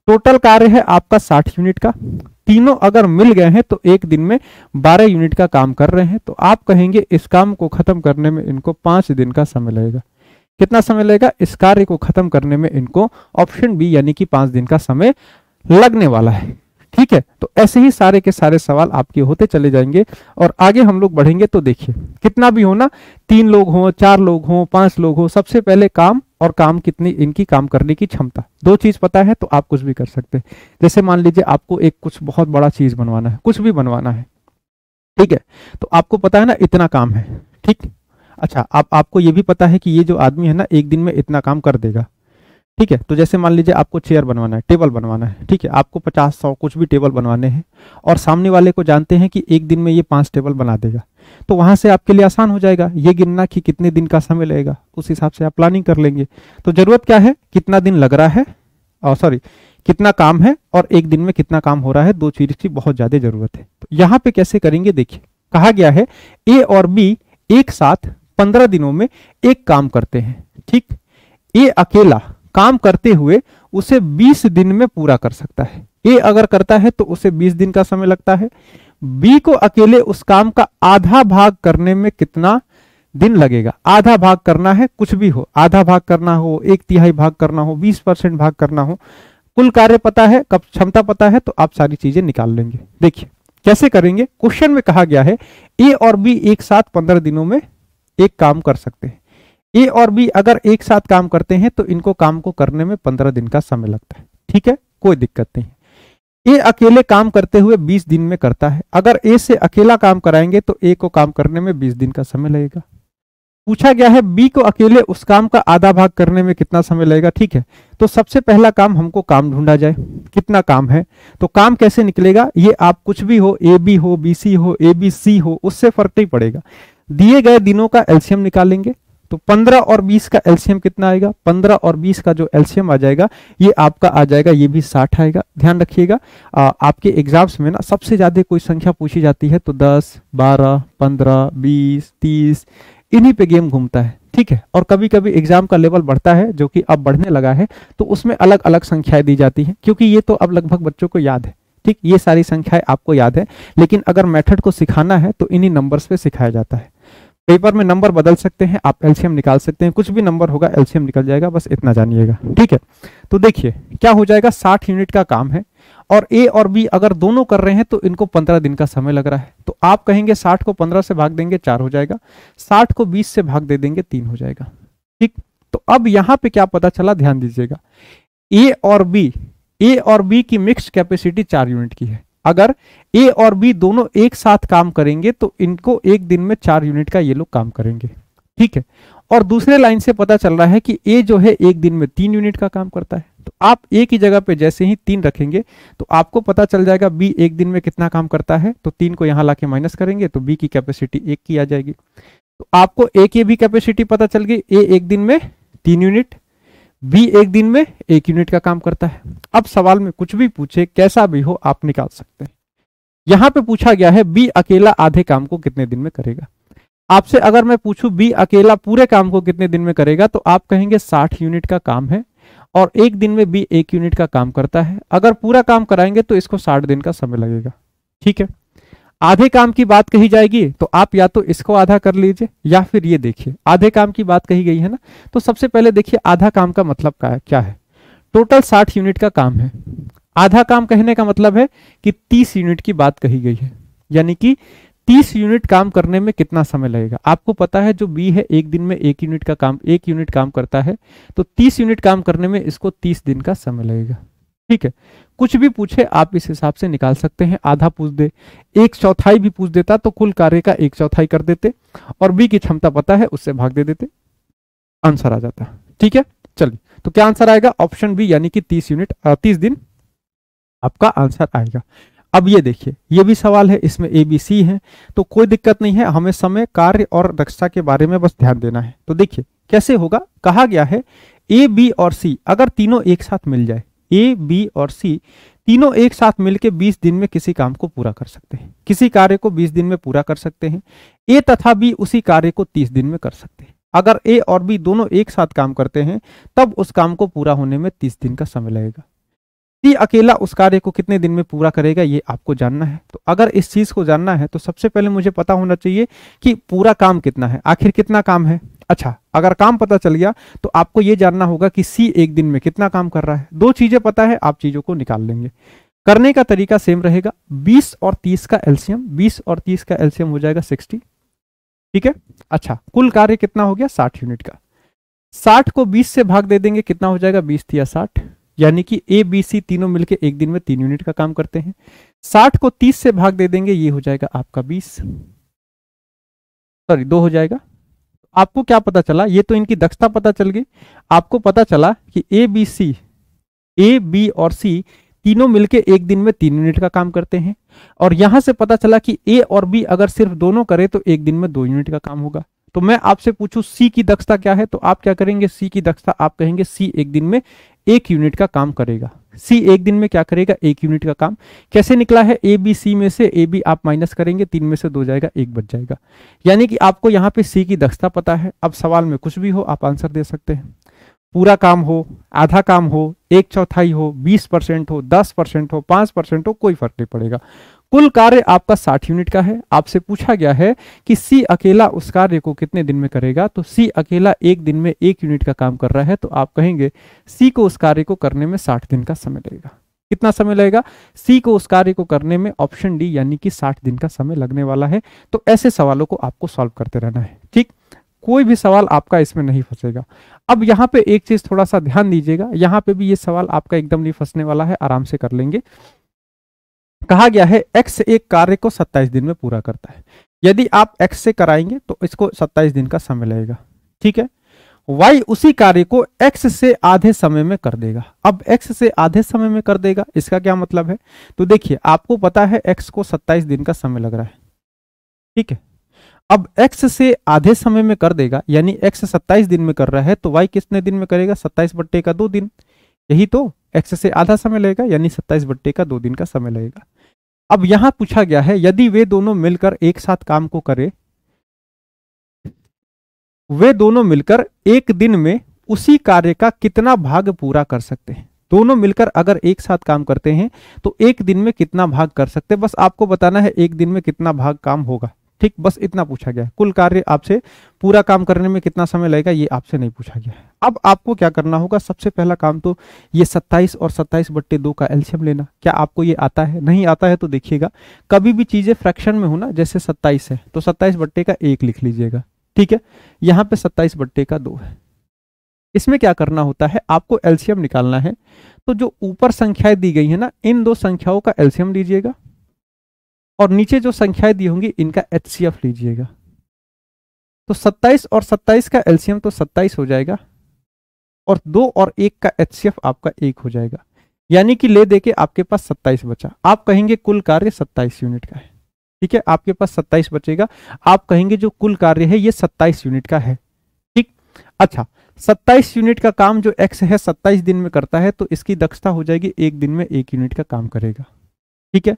टोटल कार्य है आपका 60 यूनिट का, तीनों अगर मिल गए हैं तो एक दिन में 12 यूनिट का काम कर रहे हैं, तो आप कहेंगे इस काम को खत्म करने में इनको 5 दिन का समय लगेगा। कितना समय लगेगा, इस कार्य को खत्म करने में इनको ऑप्शन बी यानी कि 5 दिन का समय लगने वाला है। ठीक है, तो ऐसे ही सारे के सारे सवाल आपके होते चले जाएंगे और आगे हम लोग बढ़ेंगे। तो देखिए कितना भी हो ना, 3 लोग हो, 4 लोग हो, 5 लोग हो, सबसे पहले काम और काम कितनी, इनकी काम करने की क्षमता, 2 चीज पता है तो आप कुछ भी कर सकते हैं। जैसे मान लीजिए आपको एक कुछ बहुत बड़ा चीज बनवाना है, कुछ भी बनवाना है, ठीक है, तो आपको पता है ना इतना काम है। ठीक, अच्छा, आपको ये भी पता है कि ये जो आदमी है ना एक दिन में इतना काम कर देगा। ठीक है, तो जैसे मान लीजिए आपको चेयर बनवाना है, टेबल बनवाना है, ठीक है, आपको 50, 100 कुछ भी टेबल बनवाने हैं और सामने वाले को जानते हैं कि एक दिन में ये 5 टेबल बना देगा, तो वहां से आपके लिए आसान हो जाएगा ये गिनना कि कितने दिन का समय लगेगा, उस हिसाब से आप प्लानिंग कर लेंगे। तो जरूरत क्या है, कितना दिन लग रहा है, और सॉरी कितना काम है और एक दिन में कितना काम हो रहा है, 2 चीज की बहुत ज्यादा जरूरत है। तो यहाँ पे कैसे करेंगे, देखिए कहा गया है ए और बी एक साथ 15 दिनों में एक काम करते हैं। ठीक, ए अकेला काम करते हुए उसे 20 दिन में पूरा कर सकता है। ए अगर करता है तो उसे 20 दिन का समय लगता है। बी को अकेले उस काम का आधा भाग करने में कितना दिन लगेगा, आधा भाग करना है, कुछ भी हो, आधा भाग करना हो, 1/3 भाग करना हो, 20% भाग करना हो, कुल कार्य पता है, कब क्षमता पता है, तो आप सारी चीजें निकाल लेंगे। देखिए कैसे करेंगे, क्वेश्चन में कहा गया है ए और बी एक साथ 15 दिनों में एक काम कर सकते हैं। ए और बी अगर एक साथ काम करते हैं तो इनको काम को करने में 15 दिन का समय लगता है। ठीक है, कोई दिक्कत नहीं है। ए अकेले काम करते हुए 20 दिन में करता है, अगर ए से अकेला काम कराएंगे तो ए को काम करने में 20 दिन का समय लगेगा। पूछा गया है बी को अकेले उस काम का आधा भाग करने में कितना समय लगेगा। ठीक है, तो सबसे पहला काम हमको काम ढूंढा जाए, कितना काम है, तो काम कैसे निकलेगा, ये आप कुछ भी हो, ए बी हो, बी सी हो, ए बी सी हो, उससे फर्क नहीं पड़ेगा। दिए गए दिनों का एलसीएम निकालेंगे, तो 15 और 20 का एलसीएम कितना आएगा? 15 और 20 का जो एलसीएम आ जाएगा ये आपका आ जाएगा, ये भी 60 आएगा। ध्यान रखिएगा आपके एग्जाम्स में ना सबसे ज्यादा कोई संख्या पूछी जाती है तो 10, 12, 15, 20, 30 इन्हीं पे गेम घूमता है, ठीक है। और कभी कभी एग्जाम का लेवल बढ़ता है, जो कि अब बढ़ने लगा है, तो उसमें अलग अलग संख्याएं दी जाती हैं, क्योंकि ये तो अब लगभग बच्चों को याद है, ठीक, ये सारी संख्याएं आपको याद है। लेकिन अगर मेथड को सिखाना है तो इन्हीं नंबर्स पे सिखाया जाता है। पेपर में नंबर बदल सकते हैं, आप एलसीएम निकाल सकते हैं, कुछ भी नंबर होगा एलसीएम निकल जाएगा, बस इतना जानिएगा, ठीक है। तो देखिए क्या हो जाएगा, 60 यूनिट का काम है और ए और बी अगर दोनों कर रहे हैं तो इनको 15 दिन का समय लग रहा है। तो आप कहेंगे 60 को 15 से भाग देंगे 4 हो जाएगा, 60 को 20 से भाग दे देंगे 3 हो जाएगा, ठीक। तो अब यहां पे क्या पता चला, ध्यान दीजिएगा, ए और बी की मिक्स्ड कैपेसिटी 4 यूनिट की है। अगर ए और बी दोनों एक साथ काम करेंगे तो इनको एक दिन में 4 यूनिट का ये लोग काम करेंगे, ठीक है। और दूसरे लाइन से पता चल रहा है कि ए जो है एक दिन में 3 यूनिट का काम करता है। तो आप ए की जगह पे जैसे ही 3 रखेंगे तो आपको पता चल जाएगा बी एक दिन में कितना काम करता है। तो 3 को यहां लाके माइनस करेंगे तो बी की कैपेसिटी 1 की आ जाएगी। तो आपको ए की भी कैपेसिटी पता चल गई, ए एक दिन में 3 यूनिट, बी एक दिन में 1 यूनिट का काम करता है। अब सवाल में कुछ भी पूछे, कैसा भी हो, आप निकाल सकते हैं। यहां पे पूछा गया है बी अकेला आधे काम को कितने दिन में करेगा। आपसे अगर मैं पूछूं बी अकेला पूरे काम को कितने दिन में करेगा तो आप कहेंगे 60 यूनिट का काम है और एक दिन में बी 1 यूनिट का काम करता है। अगर पूरा काम कराएंगे तो इसको 60 दिन का समय लगेगा, ठीक है। आधे काम की बात कही जाएगी तो आप या तो इसको आधा कर लीजिए या फिर ये देखिए, आधे काम की बात कही गई है ना, तो सबसे पहले देखिए आधा काम का मतलब क्या है। टोटल 60 यूनिट का काम है, आधा काम कहने का मतलब है कि 30 यूनिट की बात कही गई है, यानी कि 30 यूनिट काम करने में कितना समय लगेगा। आपको पता है जो बी है एक दिन में 1 यूनिट काम करता है, तो 30 यूनिट काम करने में इसको 30 दिन का समय लगेगा, ठीक है। कुछ भी पूछे आप इस हिसाब से निकाल सकते हैं। आधा पूछ दे, 1/4 भी पूछ देता तो कुल कार्य का 1/4 कर देते और बी की क्षमता पता है उससे भाग दे देते, आंसर आ जाता, ठीक है। चलिए तो क्या आंसर आएगा, ऑप्शन बी यानी कि 30 दिन आपका आंसर आएगा। अब ये देखिए, ये भी सवाल है, इसमें ए बी सी है तो कोई दिक्कत नहीं है, हमें समय, कार्य और दक्षता के बारे में बस ध्यान देना है। तो देखिए कैसे होगा, कहा गया है ए बी और सी अगर तीनों एक साथ मिल जाए, ए बी और सी तीनों एक साथ मिलकर 20 दिन में किसी काम को पूरा कर सकते हैं, किसी कार्य को 20 दिन में पूरा कर सकते हैं। ए तथा बी उसी कार्य को 30 दिन में कर सकते हैं। अगर ए और बी दोनों एक साथ काम करते हैं तब उस काम को पूरा होने में 30 दिन का समय लगेगा। सी अकेला उस कार्य को कितने दिन में पूरा करेगा ये आपको जानना है। तो अगर इस चीज को जानना है तो सबसे पहले मुझे पता होना चाहिए कि पूरा काम कितना है, आखिर कितना काम है। अच्छा, अगर काम पता चल गया तो आपको यह जानना होगा कि सी एक दिन में कितना काम कर रहा है। 2 चीजें पता है, आप चीजों को निकाल लेंगे। करने का तरीका सेम रहेगा, 20 और 30 का एलसीएम हो जाएगा 60, ठीक है। अच्छा, कुल कार्य कितना हो गया, 60 यूनिट का। 60 को 20 से भाग दे देंगे, कितना हो जाएगा, 20 या 60, यानी कि ए बी सी तीनों मिलके एक दिन में 3 यूनिट का काम करते हैं। 60 को 30 से भाग दे देंगे, ये हो जाएगा आपका 2 हो जाएगा। आपको क्या पता चला, ये तो इनकी दक्षता पता चल गई। आपको पता चला कि ए बी और सी तीनों मिलके एक दिन में 3 यूनिट का काम करते हैं। और यहां से पता चला कि ए और बी अगर सिर्फ दोनों करे तो एक दिन में 2 यूनिट का काम होगा। तो मैं आपसे पूछूं सी की दक्षता क्या है, तो आप क्या करेंगे, सी की दक्षता आप कहेंगे सी एक दिन में 1 यूनिट का काम करेगा। सी एक दिन में क्या करेगा, 1 यूनिट का काम। कैसे निकला है, ए बी सी में से ए बी आप माइनस करेंगे, 3 में से 2 जाएगा, 1 बच जाएगा। यानी कि आपको यहाँ पे सी की दक्षता पता है। अब सवाल में कुछ भी हो आप आंसर दे सकते हैं, पूरा काम हो, आधा काम हो, 1/4 हो, 20% हो, 10% हो, 5% हो, कोई फर्क नहीं पड़ेगा। कुल कार्य आपका 60 यूनिट का है। आपसे पूछा गया है कि सी अकेला उस कार्य को कितने दिन में करेगा, तो सी अकेला एक दिन में 1 यूनिट का काम कर रहा है, तो आप कहेंगे सी को उस कार्य को करने में 60 दिन का समय लगेगा। कितना समय लगेगा, सी को उस कार्य को करने में, ऑप्शन डी यानी कि 60 दिन का समय लगने वाला है। तो ऐसे सवालों को आपको सॉल्व करते रहना है, ठीक। कोई भी सवाल आपका इसमें नहीं फंसेगा। अब यहाँ पे एक चीज थोड़ा सा ध्यान दीजिएगा, यहाँ पे भी ये सवाल आपका एकदम नहीं फंसने वाला है, आराम से कर लेंगे। कहा गया है एक्स एक कार्य को 27 दिन में पूरा करता है। यदि आप एक्स से कराएंगे तो इसको 27 दिन का समय लगेगा, ठीक है। वाई उसी कार्य को एक्स से आधे समय में कर देगा। अब एक्स से आधे समय में कर देगा, इसका क्या मतलब है, तो देखिए आपको पता है एक्स को 27 दिन का समय लग रहा है, ठीक है। अब x से आधे समय में कर देगा, यानी x 27 दिन में कर रहा है तो y कितने दिन में करेगा? 27/2 दिन। यही तो, x से आधा समय लगेगा यानी 27/2 दिन का समय लगेगा। अब यहां पूछा गया है यदि वे दोनों मिलकर एक साथ काम को करें, वे दोनों मिलकर एक दिन में उसी कार्य का कितना भाग पूरा कर सकते हैं। दोनों मिलकर अगर एक साथ काम करते हैं तो एक दिन में कितना भाग कर सकते हैं, बस आपको बताना है एक दिन में कितना भाग काम होगा। ठीक, बस इतना पूछा गया है। कुल कार्य आपसे पूरा काम करने में कितना समय लगेगा ये आपसे नहीं पूछा गया है। अब आपको क्या करना होगा, सबसे पहला काम तो ये 27 और 27/2 का एलसीएम लेना। क्या आपको ये आता है? नहीं आता है तो देखिएगा, कभी भी चीजें फ्रैक्शन में हो ना, जैसे 27 है तो 27/1 लिख लीजिएगा। ठीक है, यहाँ पे 27/2 है। इसमें क्या करना होता है, आपको एलसीएम निकालना है। तो जो ऊपर संख्याएं दी गई है ना, इन दो संख्याओं का एलसीएम लीजिएगा और नीचे जो संख्याएं दी होंगी इनका एचसीएफ लीजिएगा। तो 27 और 27 का एलसीएम तो 27 हो जाएगा और 2 और 1 का एचसीएफ आपका 1 हो जाएगा, यानी कि ले देके आपके पास 27 बचा। आप कहेंगे कुल कार्य 27 यूनिट का है। ठीक है, आपके पास 27 बचेगा। आप कहेंगे जो कुल कार्य है ये 27 यूनिट का है। ठीक, अच्छा 27 यूनिट का काम जो x है 27 दिन में करता है तो इसकी दक्षता हो जाएगी एक दिन में 1 यूनिट का काम करेगा। ठीक है,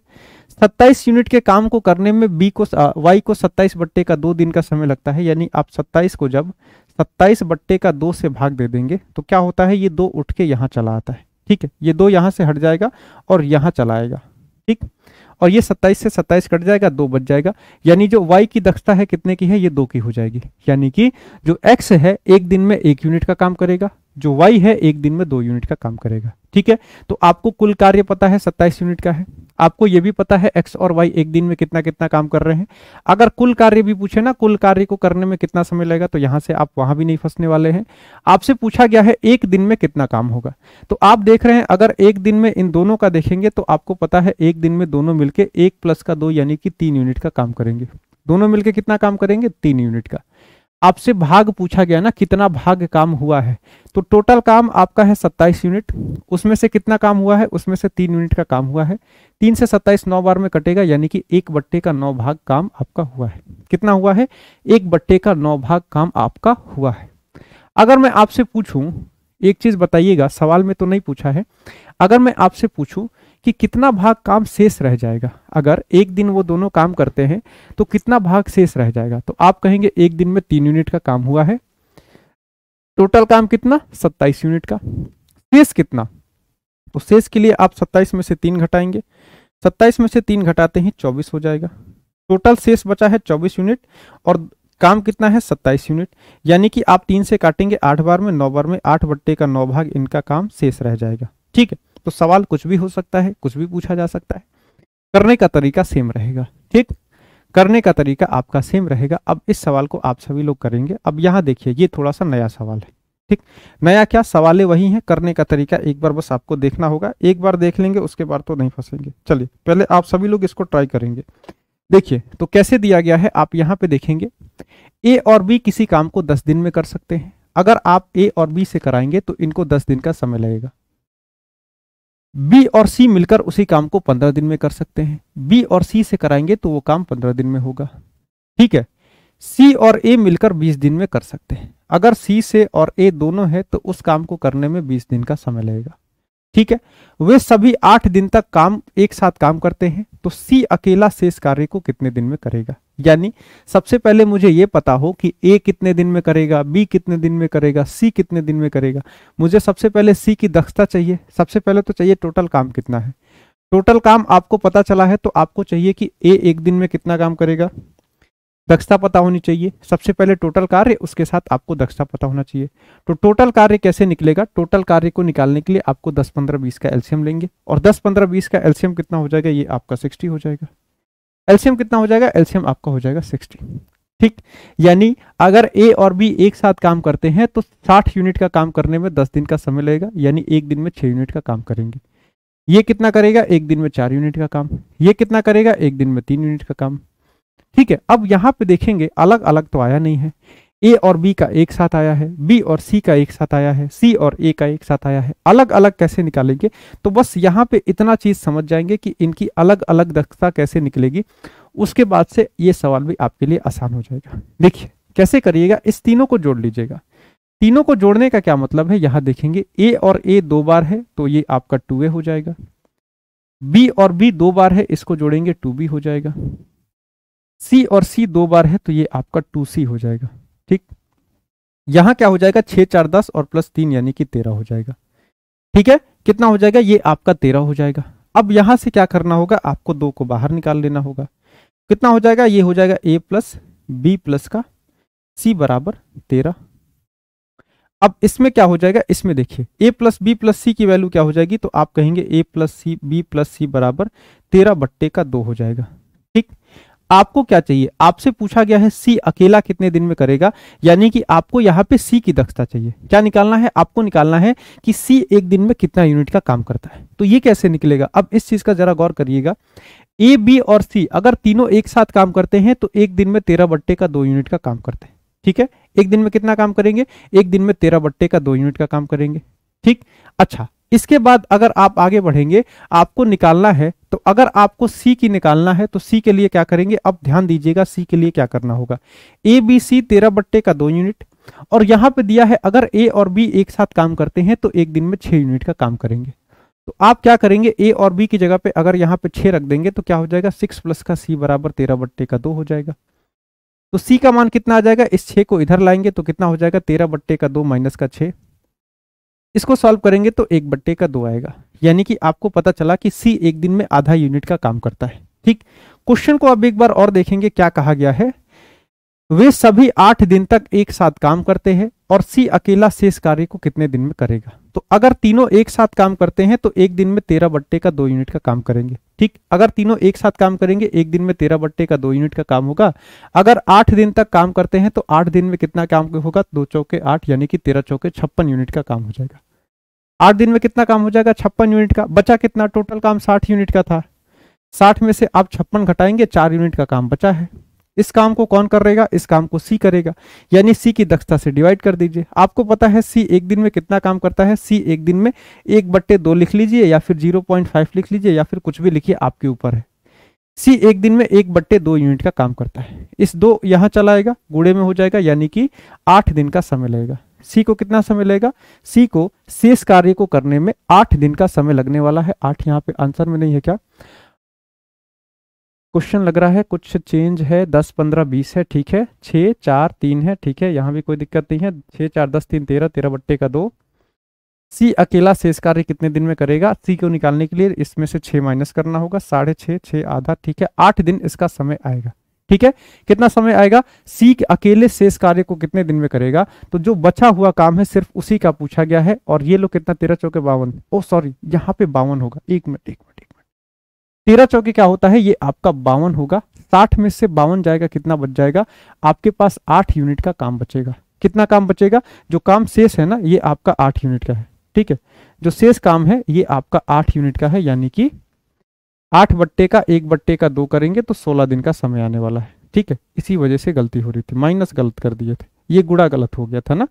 27 यूनिट के काम को करने में y को 27/2 दिन का समय लगता है, यानी आप 27 को जब 27/2 से भाग दे देंगे तो क्या होता है, ये 2 उठ के यहाँ चला आता है। ठीक है, ये 2 यहाँ से हट जाएगा और यहाँ चला आएगा। ठीक, और ये 27 से 27 कट जाएगा, 2 बच जाएगा, यानी जो y की दक्षता है कितने की है, ये 2 की हो जाएगी। यानी कि जो x है एक दिन में 1 यूनिट का काम करेगा, जो y है एक दिन में 2 यूनिट का काम करेगा। ठीक है, तो आपको कुल कार्य पता है 27 यूनिट का है, आपको ये भी पता है x और y एक दिन में कितना कितना काम कर रहे हैं। अगर कुल कार्य भी पूछे ना, कुल कार्य को करने में कितना समय लगेगा, तो यहां से आप वहां भी नहीं फंसने वाले हैं। आपसे पूछा गया है एक दिन में कितना काम होगा, तो आप देख रहे हैं अगर एक दिन में इन दोनों का देखेंगे तो आपको पता है एक दिन में दोनों मिलके 1 + 2 यानी कि 3 यूनिट का काम करेंगे। दोनों मिलके कितना काम करेंगे, 3 यूनिट का। आपसे भाग पूछा गया ना, कितना भाग काम हुआ है, तो टोटल काम आपका है 27 यूनिट, उसमें से कितना काम हुआ है, उसमें से 3 यूनिट का काम हुआ है। 3 से 27 9 बार में कटेगा, यानी कि 1/9 भाग काम आपका हुआ है। कितना हुआ है, 1/9 भाग काम आपका हुआ है। अगर मैं आपसे पूछूं, एक चीज बताइएगा, सवाल में तो नहीं पूछा है, अगर मैं आपसे पूछूं कि कितना भाग काम शेष रह जाएगा, अगर एक दिन वो दोनों काम करते हैं तो कितना भाग शेष रह जाएगा, तो आप कहेंगे एक दिन में 3 यूनिट का काम हुआ है, टोटल काम कितना, 27 यूनिट का। शेष कितना, तो शेष के लिए आप 27 में से 3 घटाएंगे, 27 में से 3 घटाते ही 24 हो जाएगा। टोटल शेष बचा है 24 यूनिट और काम कितना है, 27 यूनिट, यानी कि आप 3 से काटेंगे 8 बार में, 9 बार में 8/9 भाग इनका काम शेष रह जाएगा। ठीक है, तो सवाल कुछ भी हो सकता है, कुछ भी पूछा जा सकता है, करने का तरीका सेम रहेगा। ठीक, करने का तरीका आपका सेम रहेगा। अब इस सवाल को आप सभी लोग करेंगे। अब यहाँ देखिए, ये थोड़ा सा नया सवाल है। ठीक, नया क्या, सवालें वही हैं, करने का तरीका एक बार बस आपको देखना होगा, एक बार देख लेंगे उसके बाद तो नहीं फंसेंगे। चलिए पहले आप सभी लोग इसको ट्राई करेंगे। देखिए तो कैसे दिया गया है, आप यहाँ पे देखेंगे ए और बी किसी काम को 10 दिन में कर सकते हैं। अगर आप ए और बी से कराएंगे तो इनको 10 दिन का समय लगेगा। बी और सी मिलकर उसी काम को 15 दिन में कर सकते हैं। बी और सी से कराएंगे तो वो काम 15 दिन में होगा। ठीक है, सी और ए मिलकर 20 दिन में कर सकते हैं। अगर सी से और ए दोनों है तो उस काम को करने में 20 दिन का समय लगेगा। ठीक है, वे सभी 8 दिन तक काम एक साथ काम करते हैं, तो सी अकेला शेष कार्य को कितने दिन में करेगा। यानी सबसे पहले मुझे यह पता हो कि ए कितने दिन में करेगा, बी कितने दिन में करेगा, सी कितने दिन में करेगा। मुझे सबसे पहले सी की दक्षता चाहिए, सबसे पहले तो चाहिए टोटल काम कितना है। टोटल काम आपको पता चला है तो आपको चाहिए कि ए एक दिन में कितना काम करेगा, दक्षता पता होनी चाहिए। सबसे पहले टोटल कार्य, उसके साथ आपको दक्षता पता होना चाहिए। तो टोटल कार्य कैसे निकलेगा, टोटल कार्य को निकालने के लिए आपको 10 15 20 का एलसीएम लेंगे, और 10 15 20 का एलसीएम कितना हो जाएगा, ये आपका 60 हो जाएगा। एलसीएम कितना हो जाएगा, एलसीएम आपका हो जाएगा 60। ठीक, यानी अगर ए और बी एक साथ काम करते हैं तो 60 यूनिट का काम करने में 10 दिन का समय लगेगा, यानी एक दिन में 6 यूनिट का काम करेंगे। ये कितना करेगा, एक दिन में 4 यूनिट का काम। ये कितना करेगा, एक दिन में 3 यूनिट का काम। ठीक है, अब यहां पे देखेंगे अलग अलग तो आया नहीं है। ए और बी का एक साथ आया है, बी और सी का एक साथ आया है, सी और ए का एक साथ आया है, अलग अलग कैसे निकालेंगे। तो बस यहाँ पे इतना चीज समझ जाएंगे कि इनकी अलग अलग दक्षता कैसे निकलेगी, उसके बाद से ये सवाल भी आपके लिए आसान हो जाएगा। देखिए कैसे करिएगा, इस तीनों को जोड़ लीजिएगा। तीनों को जोड़ने का क्या मतलब है, यहां देखेंगे ए और ए 2 बार है तो ये आपका 2a हो जाएगा, बी और बी 2 बार है, इसको जोड़ेंगे 2b हो जाएगा, सी और सी 2 बार है तो ये आपका 2c हो जाएगा। ठीक, यहां क्या हो जाएगा, 6 4 10 और प्लस 3 यानी कि 13 हो जाएगा। ठीक है, कितना हो जाएगा, ये आपका 13 हो जाएगा। अब यहां से क्या करना होगा, आपको 2 को बाहर निकाल लेना होगा। कितना हो जाएगा, ये हो जाएगा a प्लस बी प्लस का c बराबर 13। अब इसमें क्या हो जाएगा, इसमें देखिए a plus B plus C की वैल्यू क्या हो जाएगी, तो आप कहेंगे a plus C B plus C बराबर 13/2 हो जाएगा। ठीक, आपको क्या चाहिए, आपसे पूछा गया है सी अकेला कितने दिन में करेगा, यानी कि आपको यहाँ पे सी की दक्षता चाहिए। क्या निकालना है, आपको निकालना है कि सी एक दिन में कितना यूनिट का काम करता है। तो ये कैसे निकलेगा, अब इस चीज का जरा गौर करिएगा। ए बी और सी अगर तीनों एक साथ काम करते हैं तो एक दिन में 13/2 यूनिट का काम करते हैं। ठीक है, एक दिन में कितना काम करेंगे, एक दिन में 13/2 यूनिट का काम करेंगे। ठीक, अच्छा इसके बाद अगर आप आगे बढ़ेंगे, आपको निकालना है, तो अगर आपको सी की निकालना है तो सी के लिए क्या करेंगे, अब ध्यान दीजिएगा सी के लिए क्या करना होगा, ए बी सी 13/2 यूनिट, और यहां पे दिया है अगर ए और बी एक साथ काम करते हैं तो एक दिन में 6 यूनिट का काम करेंगे। तो आप क्या करेंगे, ए और बी की जगह पे अगर यहाँ पे 6 रख देंगे तो क्या हो जाएगा, 6 प्लस का सी बराबर 13/2 हो जाएगा। तो सी का मान कितना आ जाएगा, इस 6 को इधर लाएंगे तो कितना हो जाएगा, 13/2 माइनस का 6, इसको सॉल्व करेंगे तो 1/2 आएगा। यानी कि आपको पता चला कि सी एक दिन में आधा यूनिट का काम करता है। ठीक, क्वेश्चन को अब एक बार और देखेंगे, क्या कहा गया है, वे सभी 8 दिन तक एक साथ काम करते हैं और सी अकेला शेष कार्य को कितने दिन में करेगा। तो अगर तीनों एक साथ काम करते हैं तो एक दिन में 13/2 यूनिट का काम करेंगे। ठीक, अगर तीनों एक साथ काम करेंगे एक दिन में 13/2 यूनिट का काम होगा। अगर 8 दिन तक काम करते हैं तो 8 दिन में कितना काम होगा, 2 चौके 8 यानी कि 13 चौके 56 यूनिट का काम हो जाएगा। 8 दिन में कितना काम हो जाएगा, 56 यूनिट का। बचा कितना, टोटल काम 60 यूनिट का था, 60 में से आप 56 घटाएंगे, 4 यूनिट का काम बचा है। इस काम को कौन करेगा, इस काम को सी करेगा, यानी सी की दक्षता से डिवाइड कर दीजिए। आपको पता है सी एक दिन में कितना काम करता है, सी एक दिन में 1/2 लिख लीजिए या फिर 0.5 लिख लीजिए या फिर कुछ भी लिखिए, आपके ऊपर है। सी एक दिन में 1/2 यूनिट का काम करता है। इस 2 यहां चला आएगा, गुणे में हो जाएगा, यानी कि 8 दिन का समय लगेगा। सी को कितना समय लगेगा, सी को शेष कार्य को करने में 8 दिन का समय लगने वाला है। 8 यहाँ पे आंसर में नहीं है क्या, क्वेश्चन लग रहा है कुछ चेंज है, 10 15 20 है। ठीक है, 6 4 3 है। ठीक है, यहाँ भी कोई दिक्कत नहीं है, 6 4 10 3 13, 13/2। सी अकेला शेष कार्य कितने दिन में करेगा, सी को निकालने के लिए इसमें से 6 माइनस करना होगा, 6.5 6 आधा। ठीक है, 8 दिन इसका समय आएगा। ठीक है, कितना समय आएगा, सी अकेले शेष कार्य को कितने दिन में करेगा। तो जो बचा हुआ काम है सिर्फ उसी का पूछा गया है। और ये लोग कितना, 13 चौके 52, ओ सॉरी यहाँ पे 52 होगा, 1 मिनट 13 चौके क्या होता है, ये आपका 52 होगा। 60 में से 52 जाएगा, कितना बच जाएगा, आपके पास 8 यूनिट का काम बचेगा। कितना काम बचेगा, जो काम शेष है ना ये आपका 8 यूनिट का है। ठीक है, जो शेष काम है ये आपका 8 यूनिट का है, यानी कि 8/1/2 करेंगे तो 16 दिन का समय आने वाला है। ठीक है, इसी वजह से गलती हो रही थी, माइनस गलत कर दिए थे, ये गुणा गलत हो गया था ना।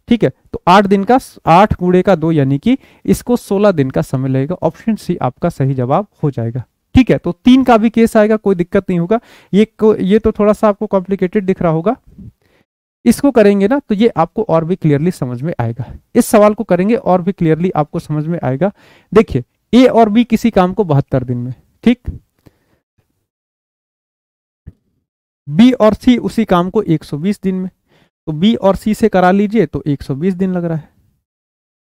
ठीक है, तो 8 दिन का 8 गुणे का 2 यानी कि इसको 16 दिन का समय लगेगा। ऑप्शन सी आपका सही जवाब हो जाएगा। ठीक है, तो 3 का भी केस आएगा, कोई दिक्कत नहीं होगा। ये तो थोड़ा सा आपको कॉम्प्लिकेटेड दिख रहा होगा, इसको करेंगे ना तो ये आपको और भी क्लियरली समझ में आएगा। इस सवाल को करेंगे और भी क्लियरली आपको समझ में आएगा। देखिए, ए और बी किसी काम को 72 दिन में, ठीक, बी और सी उसी काम को 120 दिन में, तो बी और सी से करा लीजिए तो 120 दिन लग रहा है।